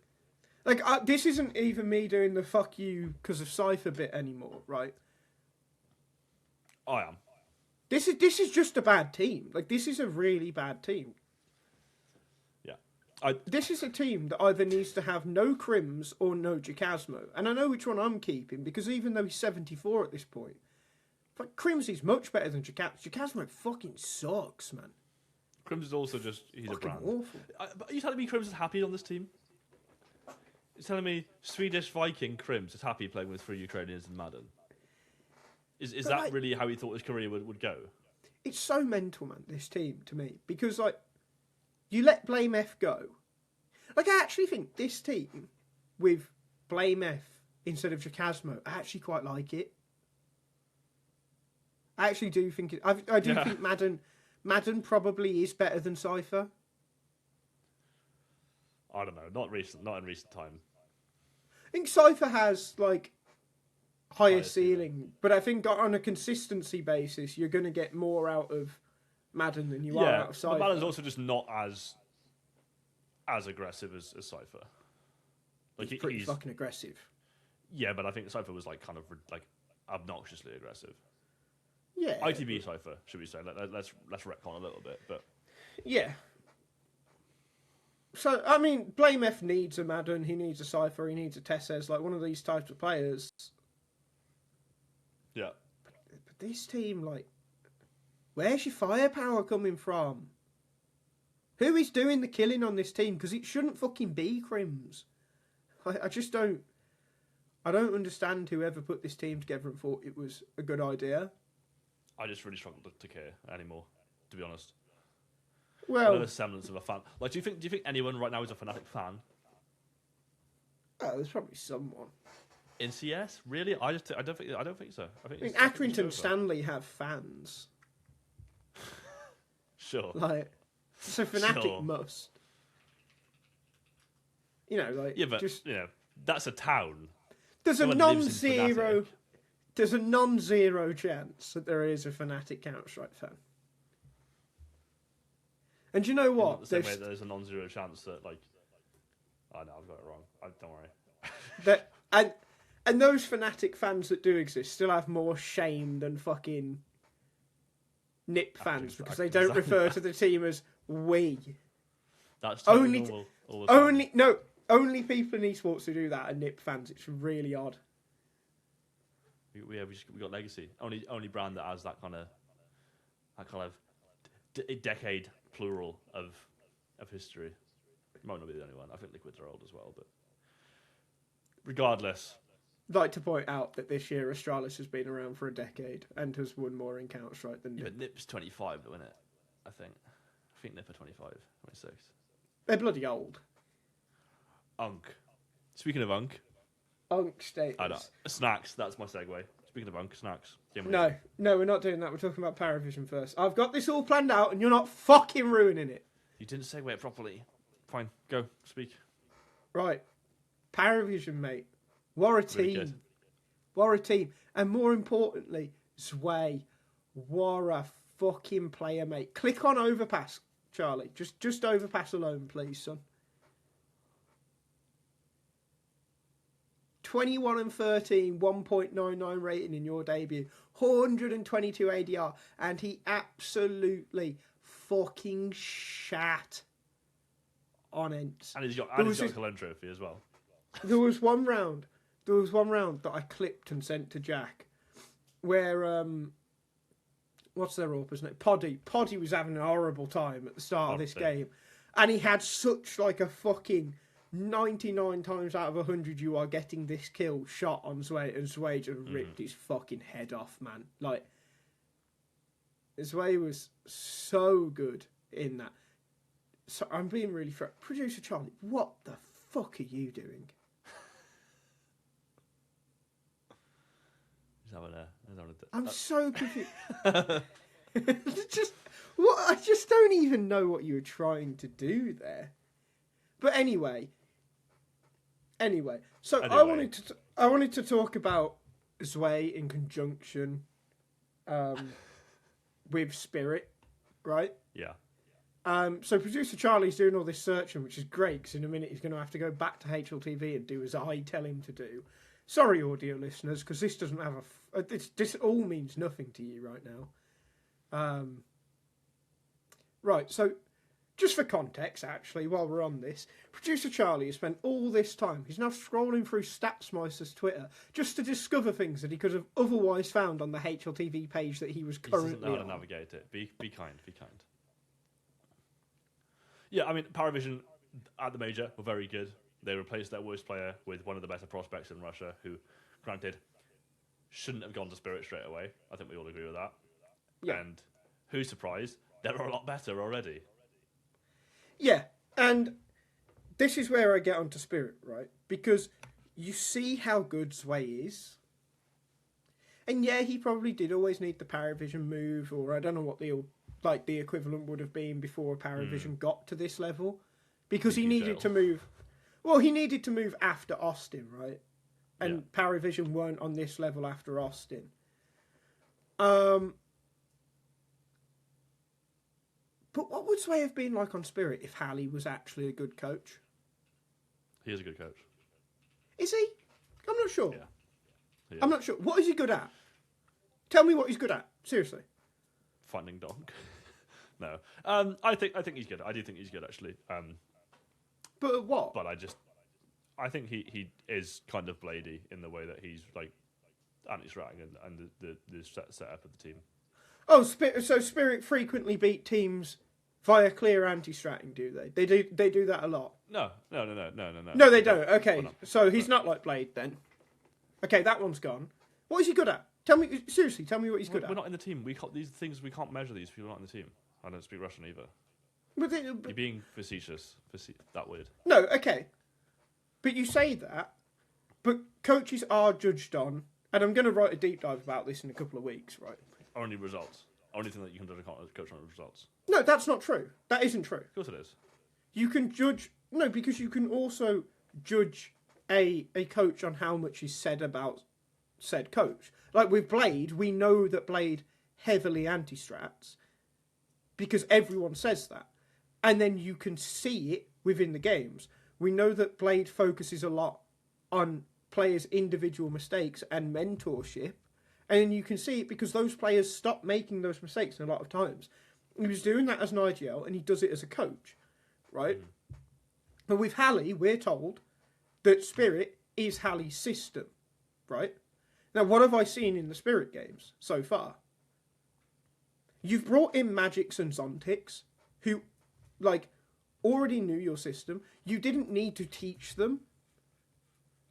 Like, this isn't even me doing the fuck you because of Cypher bit anymore, right? I am. This is just a bad team. Like, this is a really bad team. Yeah. This is a team that either needs to have no Crims or no Jacasmo. And I know which one I'm keeping, because even though he's 74 at this point, but Crims is much better than Jacasmo. Jacasmo fucking sucks, man. Crims is also just, he's fucking a brand. Awful. Are you telling me Crims is happy on this team? You're telling me Swedish Viking Crims is happy playing with 3 Ukrainians in Madden? Is that like, really how he thought his career would go? It's so mental, man, this team, to me. Because, like, you let Blame F go. Like, I actually think this team, with Blame F instead of Jacasmo, I actually quite like it. I actually do think it... I do think Madden probably is better than Cypher. I don't know. Not in recent time. I think Cypher has, like... higher ceiling, but I think on a consistency basis, you're going to get more out of Madden than you are out of Cypher. But Madden's also just not as aggressive as Cypher. Like he's pretty fucking aggressive. Yeah, but I think Cypher was like kind of like obnoxiously aggressive. Yeah, ITB Cypher, should we say? Let's retcon a little bit, but yeah. So I mean, Blame F needs a Madden, he needs a Cypher, he needs a Tessez, like one of these types of players. Yeah. But this team, like, where's your firepower coming from? Who is doing the killing on this team? Because it shouldn't fucking be Crims. I just don't... I don't understand whoever put this team together and thought it was a good idea. I just really struggle to care anymore, to be honest. Well... The semblance of a fan. Like, do you think anyone right now is a Fnatic fan? Oh, there's probably someone. In CS, really? I don't think so. I think Accrington Stanley have fans. Sure. Like, so Fnatic must. You know, like just that's a town. There's a non-zero chance that there is a Fnatic Counter-Strike fan. And you know what? The same way there's a non-zero chance that oh no, I've got it wrong. Don't worry. And those Fnatic fans that do exist still have more shame than fucking NiP fans because they don't refer to the team as we. That's totally normal all the time. Only people in esports who do that are NiP fans. It's really odd. We got Legacy. Only brand that has that kind of decade plural of history. Might not be the only one. I think Liquids are old as well, but regardless. I'd like to point out that this year Astralis has been around for a decade and has won more in Counter-Strike than NiP. Yeah, but NiP's 25 though, isn't it? I think NiP are 25, 26. They're bloody old. Unk. Speaking of Unk. Unk status. I don't. Snacks, that's my segue. Speaking of Unk, Snacks. No, we're not doing that. We're talking about PARIVISION first. I've got this all planned out and you're not fucking ruining it. You didn't segue it properly. Fine, go, speak. Right. PARIVISION, mate. What a team. Really what a team. And more importantly, Zwei. What a fucking player, mate. Click on Overpass, Charlie. Just Overpass alone, please, son. 21 and 13, 1.99 rating in your debut. 122 ADR. And he absolutely fucking shat on Ents. And he's got a Cologne trophy as well. There was one round that I clipped and sent to Jack where, what's their AWP's name? Poddy was having a horrible time at the start of this game. And he had such like a fucking 99 times out of 100 you are getting this kill shot on Sway, and Sway just ripped his fucking head off, man. Like, Sway was so good in that. So I'm being really Producer Charlie, what the fuck are you doing? I'm so confused. I just don't even know what you were trying to do there. But anyway, so I wanted to talk about Sway in conjunction with Spirit, right? Yeah. So Producer Charlie's doing all this searching, which is great, because in a minute he's going to have to go back to HLTV and do as I tell him to do. Sorry, audio listeners, because this doesn't have this all means nothing to you right now. Right, so just for context, actually, while we're on this, Producer Charlie has spent all this time, he's now scrolling through StatsMeister's Twitter just to discover things that he could have otherwise found on the HLTV page that he was currently on. He doesn't know how to navigate it. Be kind. Yeah, I mean, PARIVISION at the major were very good. They replaced their worst player with one of the better prospects in Russia, who, granted, shouldn't have gone to Spirit straight away. I think we all agree with that. Yeah. And who's surprised? They're a lot better already. Yeah, and this is where I get onto Spirit, right? Because you see how good Sway is. And yeah, he probably did always need the PARIVISION move, or I don't know what the equivalent would have been before PARIVISION got to this level. Because he needed to move... Well, he needed to move after Austin, right? And yeah. PARIVISION weren't on this level after Austin. But what would Sway have been like on Spirit if Hally was actually a good coach? He is a good coach. Is he? I'm not sure. Yeah. I'm not sure. What is he good at? Tell me what he's good at. Seriously. Finding donk. No. I think he's good. I do think he's good, actually. But at what? But I think he is kind of Bladey in the way that he's like anti-stratting and the setup of the team. Oh, so Spirit frequently beat teams via clear anti-stratting, do they? They do that a lot. No. No, they don't. Okay, so he's not like Blade then. Okay, that one's gone. What is he good at? Tell me seriously. Tell me what he's good at. We're not in the team. We can't, these things we can't measure these people not in the team. I don't speak Russian either. But you're being facetious. That weird. No, okay. But you say that, but coaches are judged on, and I'm going to write a deep dive about this in a couple of weeks, right? Only results. Only thing that you can judge a coach on results. No, that's not true. That isn't true. Of course it is. You can judge... No, because you can also judge a coach on how much is said about said coach. Like with Blade, we know that Blade heavily anti-strats because everyone says that. And then you can see it within the games. We know that Blade focuses a lot on players' individual mistakes and mentorship. And then you can see it because those players stop making those mistakes a lot of times. He was doing that as an IGL and he does it as a coach, right? But with Hally, we're told that Spirit is Hally's system, right? Now, what have I seen in the Spirit games so far? You've brought in Magics and Zontics, who, already knew your system. You didn't need to teach them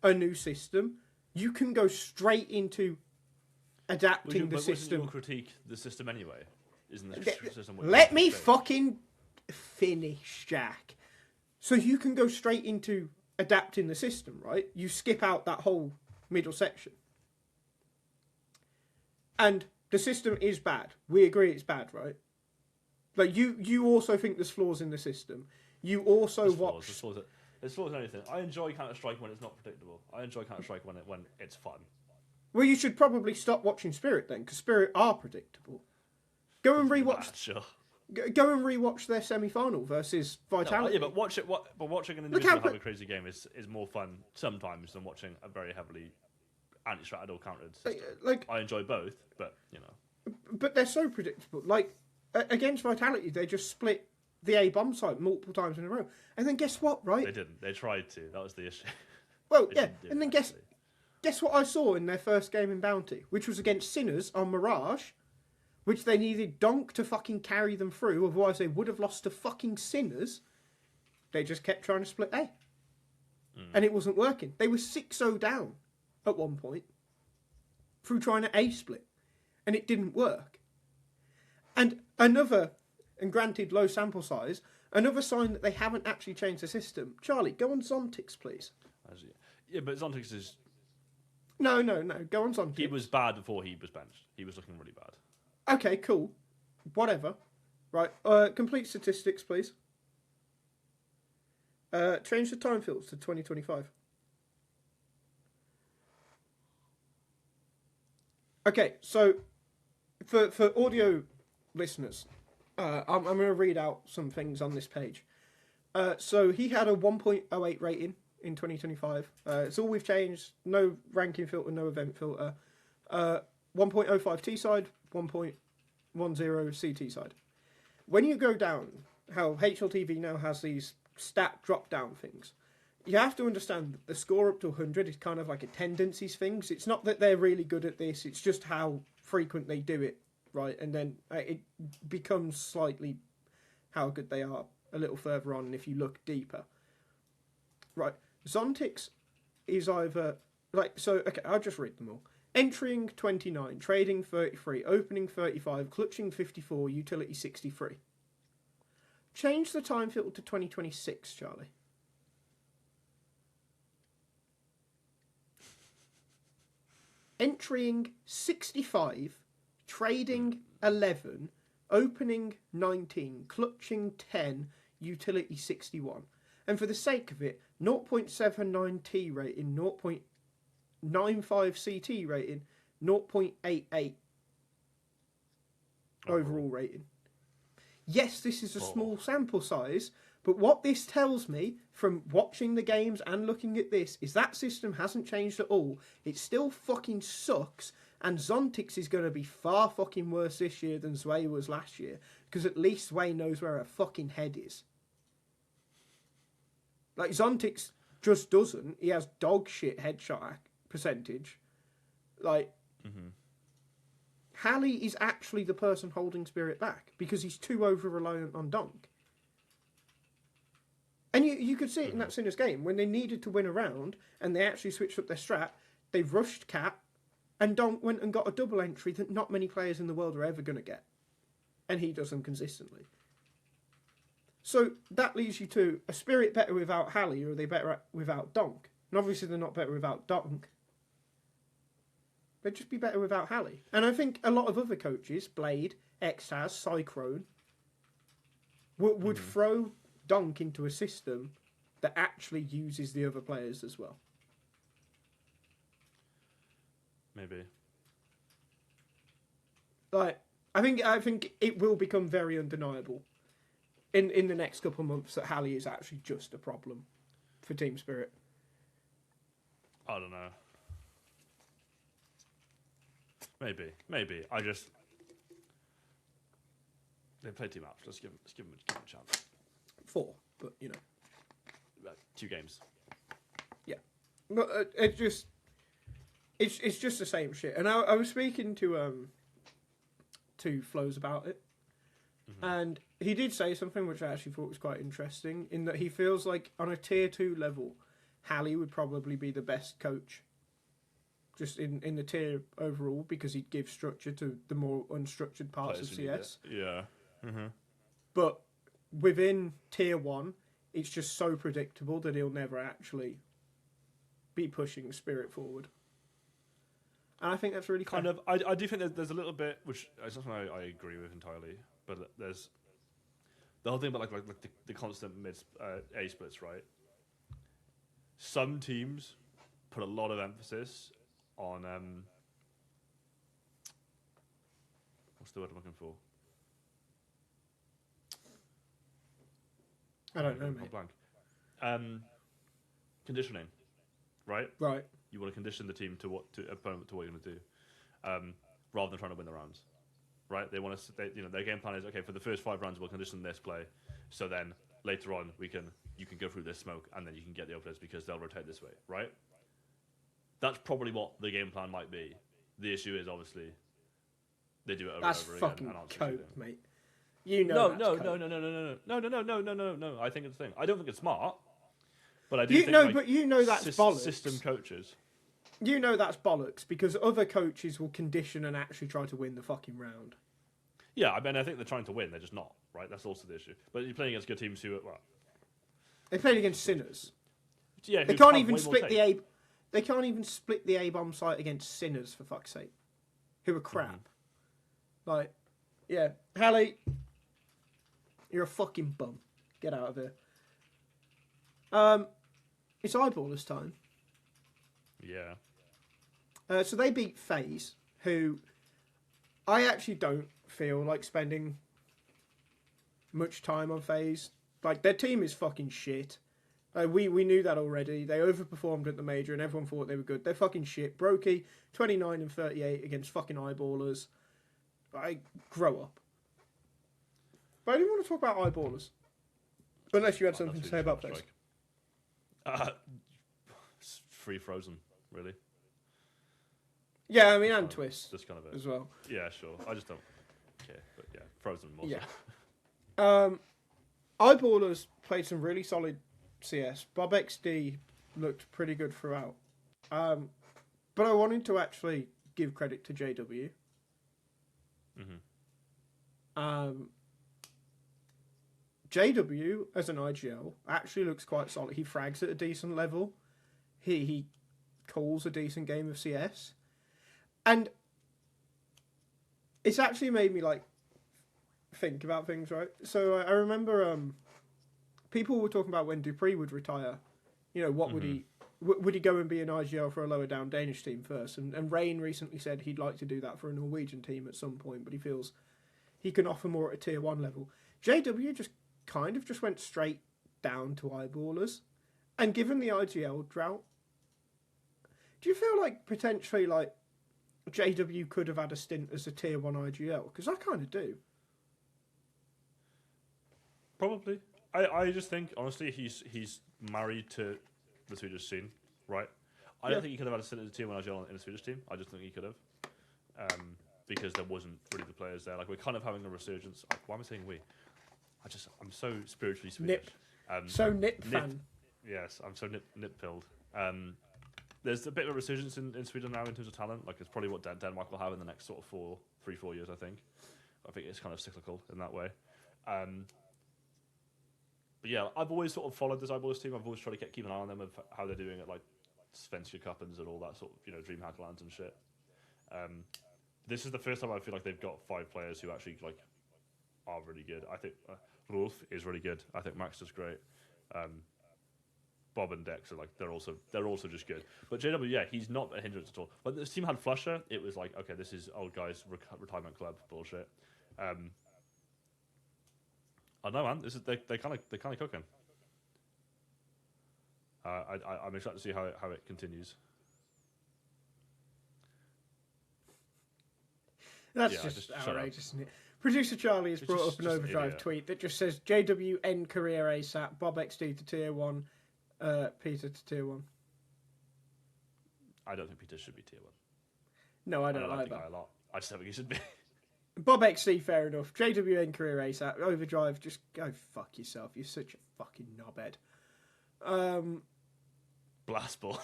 a new system. You can go straight into adapting the system. But wouldn't you critique the system anyway? Isn't the system... Let me fucking finish, Jack. So you can go straight into adapting the system, right? You skip out that whole middle section. And the system is bad. We agree it's bad, right? Like, you also think there's flaws in the system. You also watch... There's flaws in anything. I enjoy Counter-Strike when it's not predictable. I enjoy Counter-Strike when it's fun. Well, you should probably stop watching Spirit then, because Spirit are predictable. Go and rewatch... Sure. Go and rewatch their semi-final versus Vitality. No, yeah, but watching an individual have a crazy game is more fun sometimes than watching a very heavily anti-stratted or countered system. I enjoy both, but, But they're so predictable. Like, against Vitality, they just split the A bomb site multiple times in a row. And then guess what, right? They didn't. They tried to. That was the issue. Well, yeah. And then guess what I saw in their first game in Bounty, which was against Sinners on Mirage, which they needed Donk to fucking carry them through, otherwise they would have lost to fucking Sinners. They just kept trying to split A. and it wasn't working. They were 6-0 down at one point through trying to A-split, and it didn't work. And granted low sample size, another sign that they haven't actually changed the system. Charlie, go on Zontix, please. Yeah, but Zontix is... No. Go on Zontix. He was bad before he was benched. He was looking really bad. Okay, cool. Whatever. Right. Complete statistics, please. Change the time filters to 2025. Okay, so for audio listeners, I'm going to read out some things on this page. So he had a 1.08 rating in 2025. It's all we've changed. No ranking filter, no event filter. 1.05 T side, 1.10 CT side. When you go down, how HLTV now has these stat drop down things, you have to understand that the score up to 100 is kind of like a tendencies thing. It's not that they're really good at this, it's just how frequent they do it, right? And then it becomes slightly how good they are a little further on if you look deeper. Right, Zontix is either... okay, I'll just read them all. Entering 29, trading 33, opening 35, clutching 54, utility 63. Change the time filter to 2026, Charlie. Entering 65, trading 11, opening 19, clutching 10, utility 61. And for the sake of it, 0.79 T rating, 0.95 CT rating, 0.88 overall rating. Yes, this is a small sample size, but what this tells me from watching the games and looking at this is that system hasn't changed at all. It still fucking sucks, and Zontix is going to be far fucking worse this year than Zwei was last year, because at least Zwei knows where her fucking head is. Like, Zontix just doesn't. He has dog shit headshot percentage. Like, Hally is actually the person holding Spirit back because he's too over-reliant on Donk. And you could see it in that Sinners game. When they needed to win a round and they actually switched up their strat, they rushed Cat and Donk went and got a double entry that not many players in the world are ever going to get. And he does them consistently. So that leads you to, a Spirit better without Hally, or are they better without Donk? And obviously they're not better without Donk. They'd just be better without Hally. And I think a lot of other coaches, Blade, Exaz, Cyclone, would throw Donk into a system that actually uses the other players as well. Maybe. Like, I think it will become very undeniable in the next couple of months that Hally is actually just a problem for Team Spirit. I don't know. Maybe. I just... They play 2 maps. Let's give them a chance. 4, but, you know. 2 games. Yeah. But it's just the same shit. And I was speaking to Flows about it. And he did say something which I actually thought was quite interesting, in that he feels like on a tier 2 level, Hally would probably be the best coach. Just in the tier overall, because he'd give structure to the more unstructured parts of CS. Yeah. But within tier 1, it's just so predictable that he'll never actually be pushing Spirit forward. And I think that's really kind of. I do think there's a little bit, which is something I agree with entirely. But there's the whole thing about like the constant mid A splits, right? Some teams put a lot of emphasis on what's the word I'm looking for? I don't know, mate. Blank. Conditioning, right? Right. You want to condition the team to opponent to what you're going to do, rather than trying to win the rounds, right? They want to, their game plan is, okay, for the first 5 rounds we'll condition this play, so then later on you can go through this smoke and then you can get the openers because they'll rotate this way, right? That's probably what the game plan might be. The issue is obviously they do it over and over again. That's fucking cope, mate. You know. No. I think it's a thing. I don't think it's smart. But I do think, like, but you know that's bollocks. System coaches. You know that's bollocks because other coaches will condition and actually try to win the fucking round. Yeah, I mean, I think they're trying to win. They're just not, right? That's also the issue. But you're playing against good teams who, well, they played against sinners. Yeah, They can't even split the A. They can't even split the A-bomb site against sinners, for fuck's sake, who are crap. Like, yeah, Hally, you're a fucking bum. Get out of here. It's Eyeballers time. Yeah. So they beat FaZe, who I actually don't feel like spending much time on FaZe. Like, their team is fucking shit. We knew that already. They overperformed at the major and everyone thought they were good. They're fucking shit. Brokey, 29 and 38 against fucking Eyeballers. Grow up. But I didn't want to talk about Eyeballers. Unless you had something to say about FaZe. Free Frozen, really. Yeah, I mean, and Twist just kind of as well. Yeah, sure. I just don't care. But yeah, Frozen more Yeah. so. Eyeballers played some really solid CS. Bob XD looked pretty good throughout. But I wanted to actually give credit to JW. JW, as an IGL, actually looks quite solid. He frags at a decent level. He calls a decent game of CS. And it's actually made me, like, think about things, right? So I remember people were talking about when Dupree would retire. You know, what would he... Would he go and be an IGL for a lower down Danish team first? And Rain recently said he'd like to do that for a Norwegian team at some point, but he feels he can offer more at a tier 1 level. JW just kind of just went straight down to Eyeballers. And given the IGL drought, do you feel like potentially like JW could have had a stint as a tier 1 IGL? Because I kind of do. Probably. I just think, honestly, he's married to the Swedish scene, right? I don't think he could have had a stint as a tier 1 IGL in a Swedish team. I just think he could have. Because there wasn't really the players there. Like, we're kind of having a resurgence. Why am I saying we? I'm so spiritually Swedish. Nip fan. Yes, I'm so nip-pilled. There's a bit of a resurgence in Sweden now in terms of talent. Like, it's probably what Denmark will have in the next sort of 3-4 years, I think. I think it's kind of cyclical in that way. But yeah, I've always sort of followed this Eyeballers team. I've always tried to keep an eye on them of how they're doing at, like, Svenska Cuppens and all that sort of, you know, DreamHack lands and shit. This is the first time I feel like they've got 5 players who actually, like, are really good. I think Rolf is really good. I think Max is great. Bob and Dex are like they're also just good. But JW, yeah, he's not a hindrance at all. But this team had Flusher. It was like, okay, this is old guys retirement club bullshit. I don't know, man. This is they kind of cooking. I'm excited to see how it continues. That's just outrageous, isn't it? Producer Charlie has brought up an Overdrive tweet that just says JW end career ASAP, Bob XD to tier 1, Peter to tier 1. I don't think Peter should be tier 1. No, I don't like either. the guy a lot. I just don't think he should be. Bob XD, fair enough. JW end career ASAP. Overdrive, just go fuck yourself. You're such a fucking knobhead. Blast ball.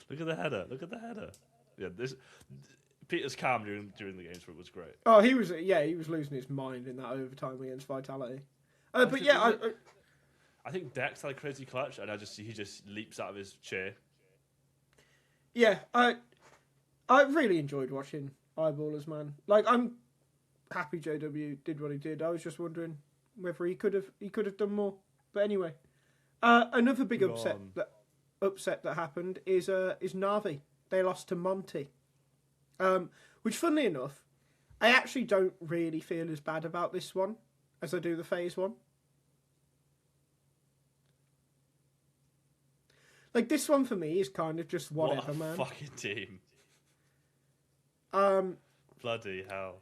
Look at the header. Yeah, Peter's calm during the games was great. Oh, he was losing his mind in that overtime against Vitality. But yeah, I think Dex had a crazy clutch, and he just leaps out of his chair. Yeah, I really enjoyed watching Eyeballers, man. Like, I'm happy JW did what he did. I was just wondering whether he could have done more. But anyway, another big upset that happened is Na'Vi. They lost to Monty. Which, funnily enough, I actually don't really feel as bad about this one as I do the FaZe one. Like, this one for me is kind of just whatever, man. Fucking team. Bloody hell.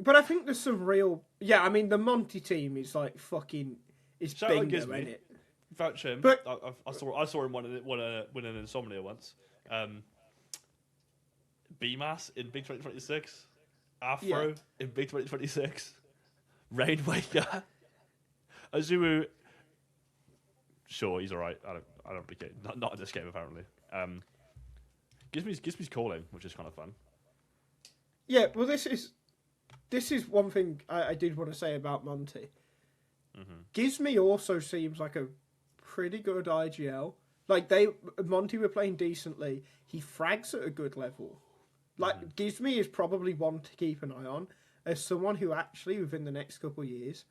But I think there's some real... Yeah, I mean, the Monty team is like fucking... It's bingo, isn't it? Vouch him. But I saw him win an Insomnia once. BMAS in Big 2026. Afro in Big 2026. Rainwaker. Azumu sure, he's all right. I don't really care. Not in this game apparently. Gizme's calling, which is kind of fun. Yeah, well, this is one thing I did want to say about Monty. Gizme also seems like a pretty good IGL. Like Monty were playing decently. He frags at a good level. Like Gizme is probably one to keep an eye on as someone who actually within the next couple of years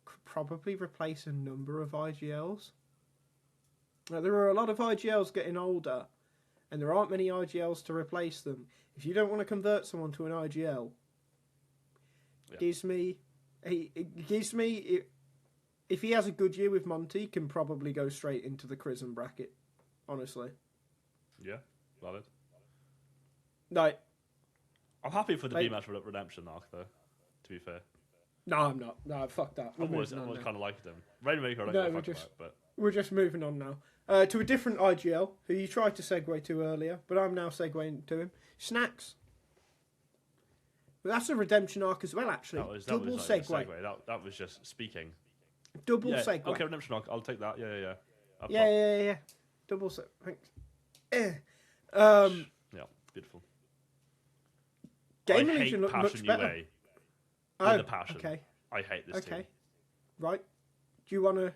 could probably replace a number of IGLs. Now, there are a lot of IGLs getting older, and there aren't many IGLs to replace them. If you don't want to convert someone to an IGL, Gizme, if he has a good year with Monty, can probably go straight into the Chrism bracket. Honestly. Yeah, valid. No. I'm happy for the B-Match Redemption arc, though, to be fair. No, I'm not. No, fuck that. I've always kind of liked them. Rainmaker, I don't give a fuck about, but... We're just moving on now. To a different IGL, who you tried to segue to earlier, but I'm now segueing to him. Snacks. But that's a redemption arc as well, actually. Double segue. That was just speaking. Double segue. Okay, redemption arc. I'll take that. Yeah. Yeah. Double segue. Thanks. Yeah, beautiful. Game Legion looked much better. With a passion. Okay. I hate this team. Right. Do you want to...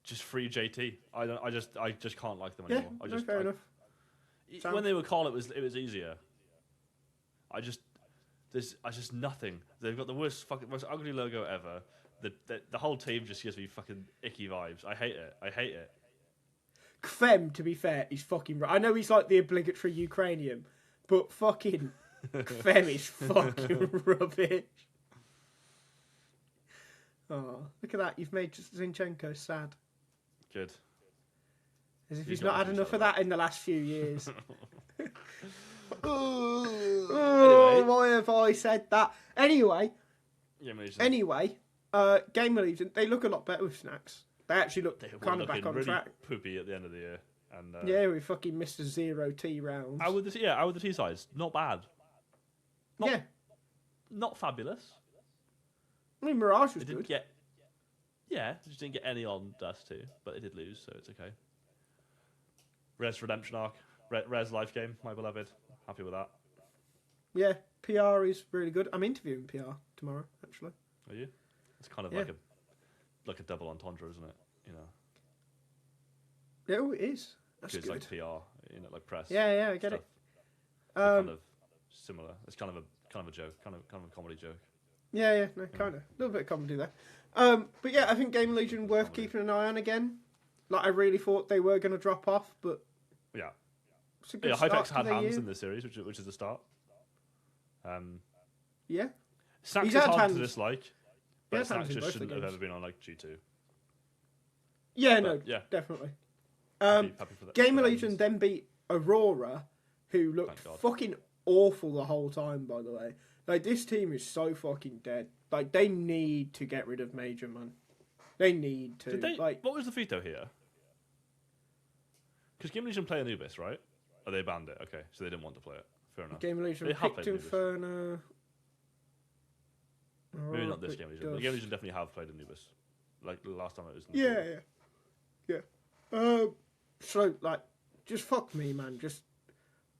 Just free JT. I just can't like them anymore. Yeah, fair enough. When they were called, it was easier. There's just nothing. They've got the most ugly logo ever. The whole team just gives me fucking icky vibes. I hate it. Kfem, to be fair, is fucking... I know he's like the obligatory Ukrainian, but fucking Kfem is fucking rubbish. Oh, look at that. You've made Zinchenko sad. Good. As if he's not had enough of that in the last few years. Anyway. Why have I said that? Anyway, Game Legion, they look a lot better with Snacks. They actually look kind of back on really track. Poopy at the end of the year, and we fucking missed a 0 T rounds. How were the T sides? Not bad. Not fabulous. I mean, Mirage was good. They just didn't get any on Dust 2, but they did lose, so it's okay. Res Redemption arc, Res life game, my beloved. Happy with that. Yeah, PR is really good. I'm interviewing PR tomorrow, actually. Are you? It's kind of like a double entendre, isn't it? You know. Oh, it is. That's good. It's like PR, like press. Yeah, I get it. Kind of similar. It's kind of a joke, kind of a comedy joke. Yeah, no, kind of. A little bit of comedy there. But yeah, I think Game Legion worth keeping an eye on again. Like, I really thought they were going to drop off, but... Yeah. It's a good Hypex had hands in this series, which is the start. Yeah. Snacks is hard to dislike, but Snacks just shouldn't have ever been on, like, G2. Yeah, definitely. Happy for that. Game Legion then beat Aurora, who looked fucking awful the whole time, by the way. Like, this team is so fucking dead. Like, they need to get rid of Major, man. They need to. What was the veto here? Because Game Legion play Anubis, right? Oh, they banned it. Okay, so they didn't want to play it. Fair enough. Game Legion picked Inferno. Maybe not this Game Legion, but Game Legion definitely have played Anubis. Like, the last time it was... Yeah. So, like, just fuck me, man. Just...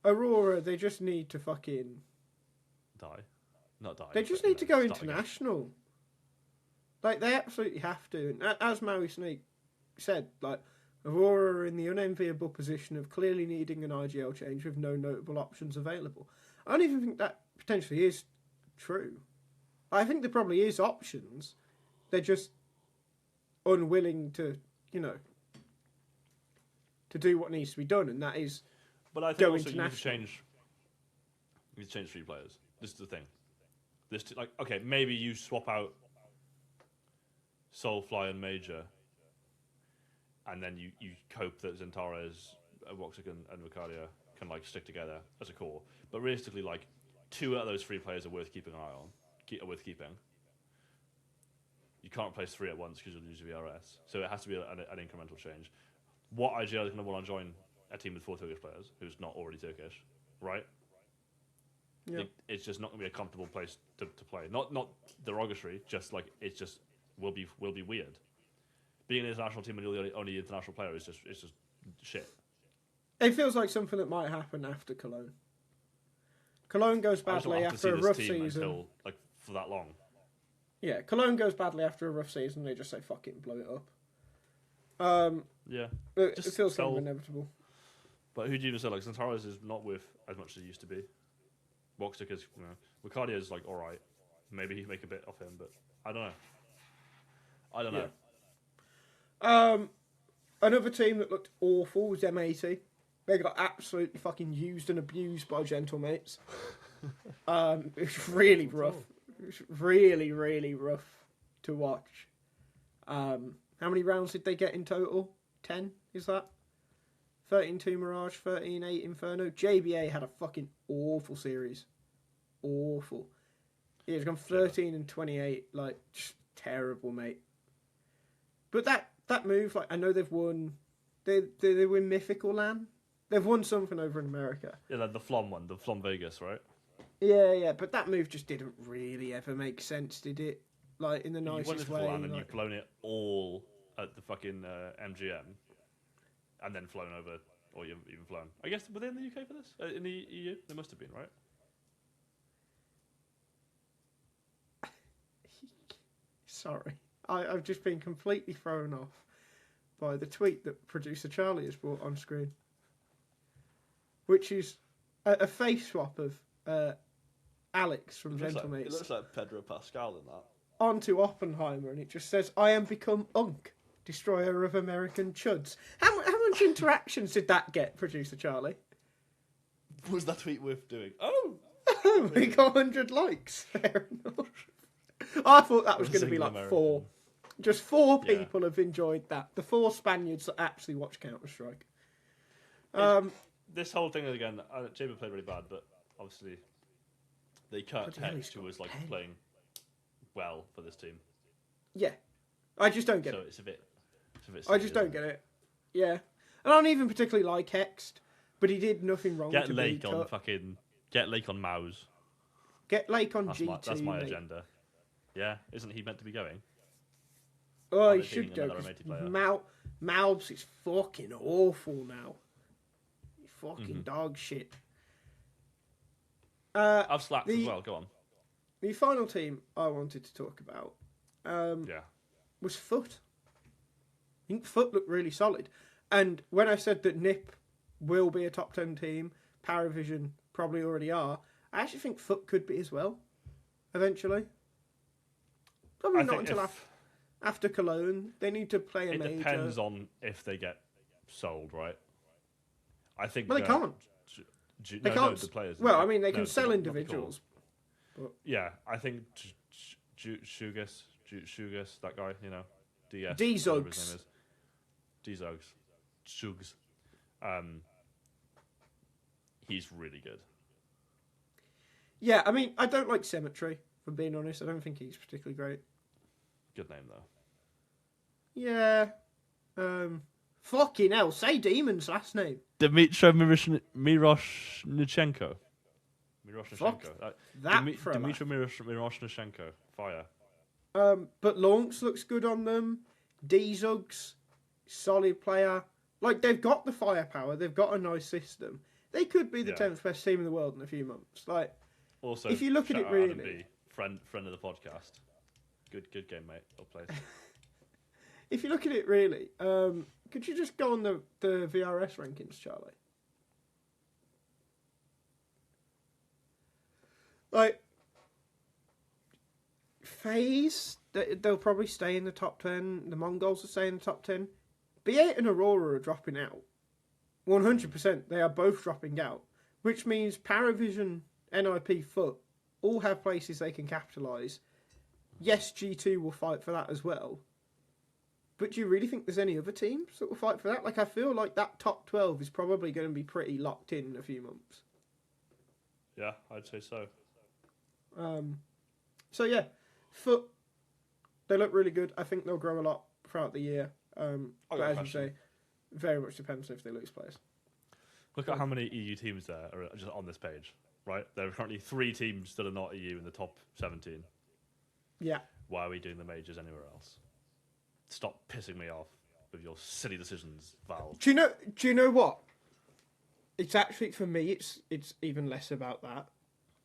Aurora, they just need to fucking... Die. Not die. They just need to go international. Again. Like, they absolutely have to. And as Maui Snake said, like, Aurora are in the unenviable position of clearly needing an IGL change with no notable options available. I don't even think that potentially is true. I think there probably is options. They're just unwilling to, to do what needs to be done, and that is but I think go also international. You need to change 3 players. This is the thing. Okay, maybe you swap out Soulfly and Major, and then you cope that Zentares, Woxic and Vicaria can like stick together as a core. But realistically, like 2 out of those 3 players are worth keeping an eye on. Are worth keeping. You can't replace 3 at once because you'll lose your VRS. So it has to be an incremental change. What IGL is going to want to join a team with 4 Turkish players who's not already Turkish, right? Yeah. It's just not going to be a comfortable place to play. Not derogatory, just like it's just will be weird. being an international team and you're the only international player is just shit. It feels like something that might happen after Cologne. Cologne goes badly after a rough season. Until, like, for that long. Yeah, Cologne goes badly after a rough season. They just say fuck it and blow it up. Yeah, it feels kind of inevitable. But who do you even say? Like, Centaurus is not worth as much as it used to be. Boxstick is, Ricardia is like all right. Maybe he make a bit off him, but I don't know. Another team that looked awful was M80. They got absolutely fucking used and abused by Gentlemates. It was really rough. It was really, really rough to watch. How many rounds did they get in total? 10, is that? 13-2 Mirage, 13-8 Inferno. JBA had a fucking awful series. Awful. Yeah, it's gone 13 and 28. Like, just terrible, mate. But that move, like, I know they've won. They win Mythical LAN. They've won something over in America. Yeah, the Flom one, the Flom Vegas, right? Yeah, but that move just didn't really ever make sense, did it? Like, in the nicest way. LAN and you've blown it all at the fucking MGM, and then flown over, or you've even flown. I guess, were they in the UK for this? In the EU? They must have been, right? Sorry. I've just been completely thrown off by the tweet that producer Charlie has brought on screen, which is a face swap of Alex from Gentlemates. It looks like Pedro Pascal in that. Onto Oppenheimer, and it just says, "I am become Unk, destroyer of American chuds." How much interactions did that get, producer Charlie? Was that tweet worth doing? Oh! We got 100 likes. Fair enough. I thought that was going to be like American. 4. Just 4 people have enjoyed that. The 4 Spaniards that actually watch Counter-Strike. This whole thing again, Jaber played really bad, but obviously they cut Hex, who was like playing well for this team. Yeah, I just don't get it. So it's a bit I just don't get it. Yeah, and I don't even particularly like Hext, but he did nothing wrong. Get to Lake be on cut. fucking. Get Lake on Mouse. Get Lake on That's G2. that's my mate. agenda. Yeah, isn't he meant to be going? Oh, he Not should being go. another Amity player. Malbs is fucking awful now. He's fucking dog shit. I've slacked as well. Go on. The final team I wanted to talk about was Foot. I think Foot looked really solid. And when I said that NiP will be a top 10 team, PARIVISION probably already are, I actually think Foot could be as well, eventually. Probably not until after Cologne. They need to play a major. It depends on if they get sold, right? I think. Well, they can't. They can't. The players. Well, I mean, they can sell individuals. But... Yeah, I think Shugas, that guy, DS. D-Zugs. D-Zugs. Shugs. He's really good. Yeah, I mean, I don't like Symmetry, if I'm being honest. I don't think he's particularly great. Good name, though. Yeah. Fucking hell, say Demon's last name. Dmitry Miroshnichenko. Fuck that Dmitry Miroshnichenko. Fire. But Launch looks good on them. D-Zugs, solid player. Like, they've got the firepower. They've got a nice system. They could be the 10th best team in the world in a few months. Like, also, if you look at it really, Adam B, friend of the podcast. Good game, mate. Well played. If you look at it really, could you just go on the VRS rankings, Charlie? Like, FaZe, they'll probably stay in the top 10. The Mongols will stay in the top 10. B8 and Aurora are dropping out. 100%, they are both dropping out. Which means PARIVISION, NIP, Foot all have places they can capitalise. Yes, G2 will fight for that as well. But do you really think there's any other teams that will fight for that? Like, I feel like that top 12 is probably going to be pretty locked in a few months. Yeah, I'd say so. So, yeah, Foot, they look really good. I think they'll grow a lot throughout the year. But as you say, very much depends if they lose players. Look at how many EU teams there are just on this page, right? There are currently 3 teams that are not EU in the top 17. Yeah. Why are we doing the majors anywhere else? Stop pissing me off with your silly decisions, Valve. Do you know what? It's actually, for me, it's even less about that,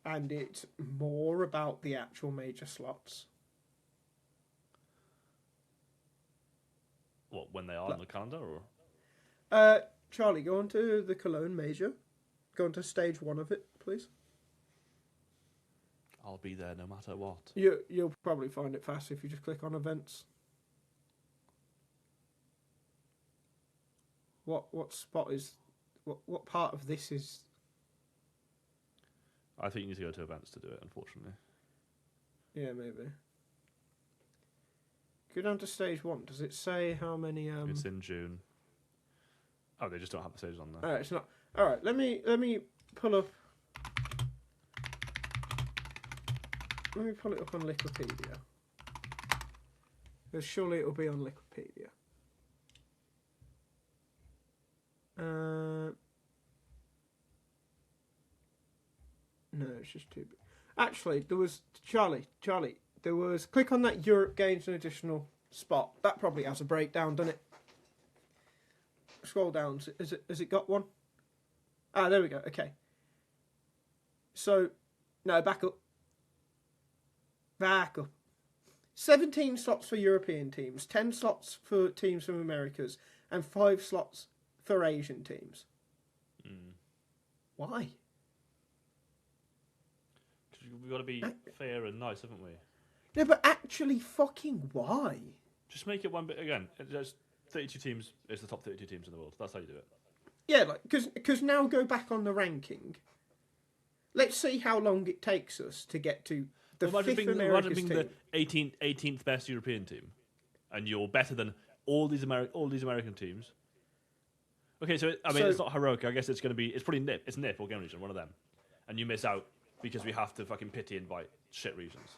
and it's more about the actual major slots. What, when they are on the calendar, or? Charlie, go on to the Cologne major. Go on to stage 1 of it, please. I'll be there no matter what. You'll probably find it fast if you just click on events. What spot is... What part of this is... I think you need to go to events to do it, unfortunately. Yeah, maybe. Go down to stage 1. Does it say how many... It's in June. Oh, they just don't have the stages on there. Alright, it's not... Alright, let me pull up... Let me pull it up on Wikipedia. Because surely it'll be on Wikipedia. No, it's just too big. Actually, there was... Charlie, there was... Click on that Europe gains an additional spot. That probably has a breakdown, doesn't it? Scroll down. Has it got one? Ah, there we go. Okay. So, no, back up. Back up. 17 slots for European teams, 10 slots for teams from Americas, and 5 slots for Asian teams. Why? Because we've got to be fair and nice, haven't we? No, but actually, fucking why? Just make it one bit again. There's 32 teams. It's the top 32 teams in the world. That's how you do it. Yeah, like because now go back on the ranking. Let's see how long it takes us to get to the fifth Americas team. The 18th best European team, and you're better than all these American teams. Okay, so it's not heroic. I guess it's going to be. It's probably NIP. It's NIP or Game Region, one of them, and you miss out because we have to fucking pity invite shit regions.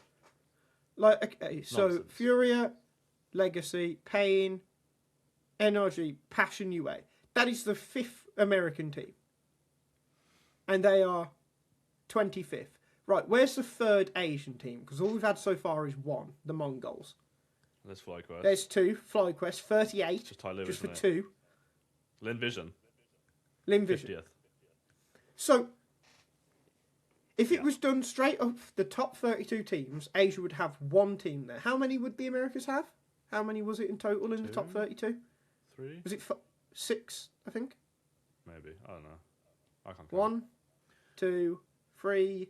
Like, okay, so Nonsense. Furia, Legacy, Pain, NRG, Passion UA. That is the 5th American team. And they are 25th. Right, where's the 3rd Asian team? Because all we've had so far is 1, the Mongols. There's FlyQuest. There's 2, FlyQuest, 38. Just Ty Lewis, just for isn't it? 2. Linvision. Linvision. 50th. So, if it was done straight up the top 32 teams, Asia would have 1 team there. How many would the Americas have? How many was it in total in the top 32? 3? Was it 6, I think? Maybe. I don't know. I can't count. 1, 2, 3,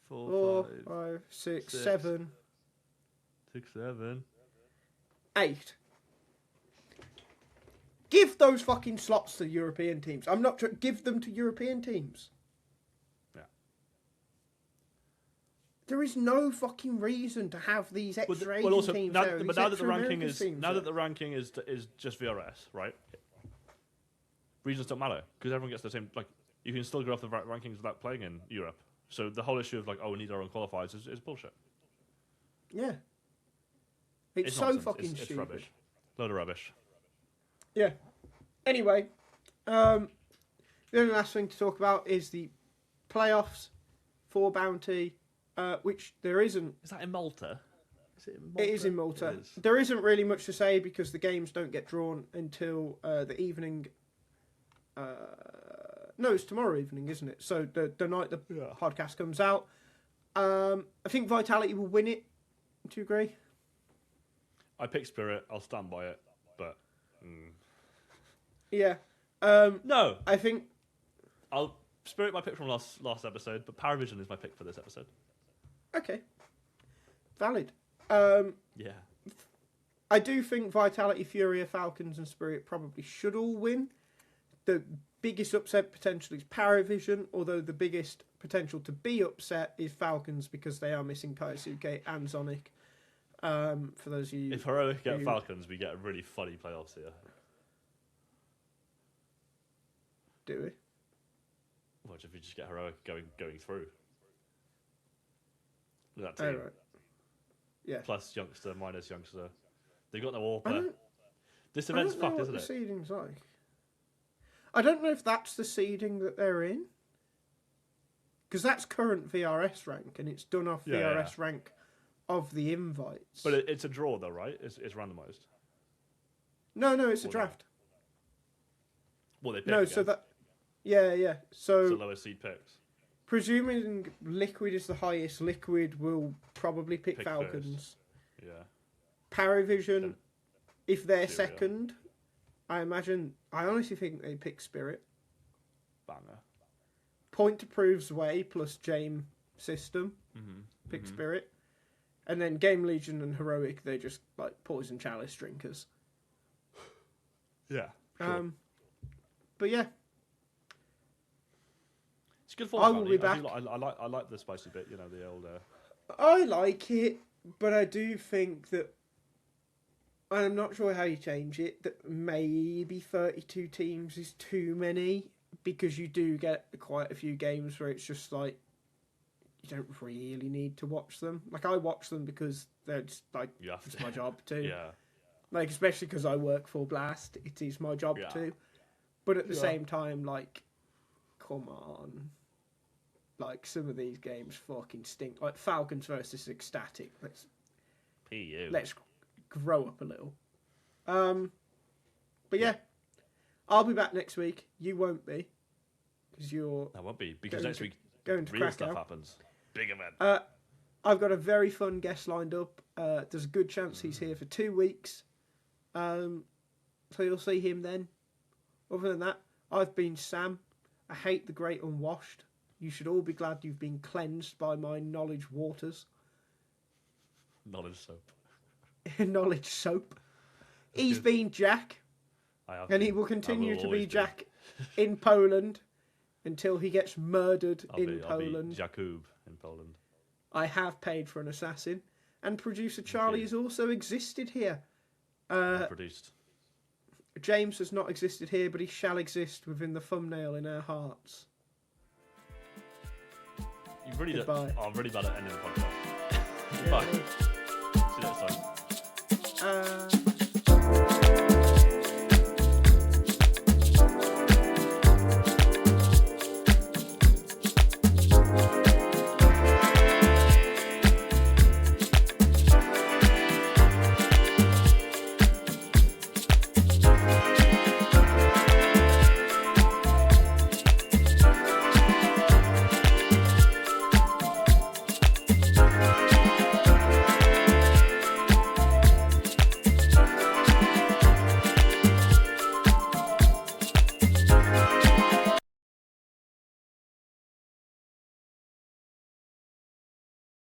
4, 5, 6, 7, 6, 7. 8. Give those fucking slots to European teams. I'm not give them to European teams. Yeah. There is no fucking reason to have these extra Asian also, teams now, there. but these now that extra the ranking Americas is teams now there. that the ranking is just VRS, right? Regions don't matter because everyone gets the same. Like, you can still go off the rankings without playing in Europe. So the whole issue of like, oh, we need our own qualifiers is bullshit. Yeah. It's so nonsense. fucking it's stupid. Rubbish. Load of rubbish. Yeah. Anyway, the only last thing to talk about is the playoffs for Bounty, which there isn't. Is that in Malta? Is it in Malta? It is in Malta. It is. There isn't really much to say because the games don't get drawn until the evening. No, it's tomorrow evening, isn't it? So the night the podcast comes out. I think Vitality will win it. Do you agree? I picked Spirit. I'll stand by it. But Yeah. no, I think I'll Spirit my pick from last episode, but PARIVISION is my pick for this episode. okay. Valid. Yeah. I do think Vitality, Furia, Falcons, and Spirit probably should all win. The biggest upset potential is PARIVISION, although the biggest potential to be upset is Falcons because they are missing Kaisuke and Sonic. For those of you, If Heroic get Falcons, we get a really funny playoffs here. do we? Watch if we just get Heroic going through. That Oh, team. right. Yeah. Plus youngster, minus youngster. They've got no I AWPer. don't, This I event's don't know fucked, what isn't the it? seeding's like. I don't know if that's the seeding that they're in. Because that's current VRS rank, and it's done off Yeah, VRS rank of the invites. But it's a draw, though, right? It's randomised. No, it's a Or no? draft. Well, they pick No, again. so that. Yeah. So So lowest seed picks. presuming Liquid is the highest, Liquid will probably pick Pick Falcons. Yeah. PARIVISION, Then if they're Syria. second, I honestly think they pick Spirit. Banger. Point to Prove's Way plus James system, Mm-hmm. pick Spirit. And then Game Legion and Heroic, they're just like Poison Chalice drinkers. Yeah. Sure. But yeah, It's good for I will be back. I like the spicy bit, you know, the old. I like it, but I do think that, and I'm not sure how you change it, that maybe 32 teams is too many, because you do get quite a few games where it's just like, you don't really need to watch them. Like, I watch them because they're just like, You have it's to. my job to. Yeah. Like, especially because I work for Blast, it is my job Yeah. to. But at the Yeah. same time, like, come on. Like, some of these games fucking stink. Like, Falcons versus Ecstatic. PU. Let's grow up a little. But yeah, I'll be back next week. You won't be, because you're That won't be, because Going next to- week going to real stuff Krakow. happens. Big event. I've got a very fun guest lined up. There's a good chance he's here for 2 weeks. So you'll see him then. Other than that, I've been Sam. I hate the great unwashed. You should all be glad you've been cleansed by my knowledge waters. Knowledge soap. Knowledge soap. He's good. been Jack, I have and he been. will I continue to be always Jack in Poland until he gets murdered I'll in be Poland. Jakub in Poland. I have paid for an assassin, and producer Charlie has also existed here. Produced. James has not existed here, but he shall exist within the thumbnail in our hearts. You really Goodbye. I'm really bad at ending the podcast. Yeah. Bye. See you next time.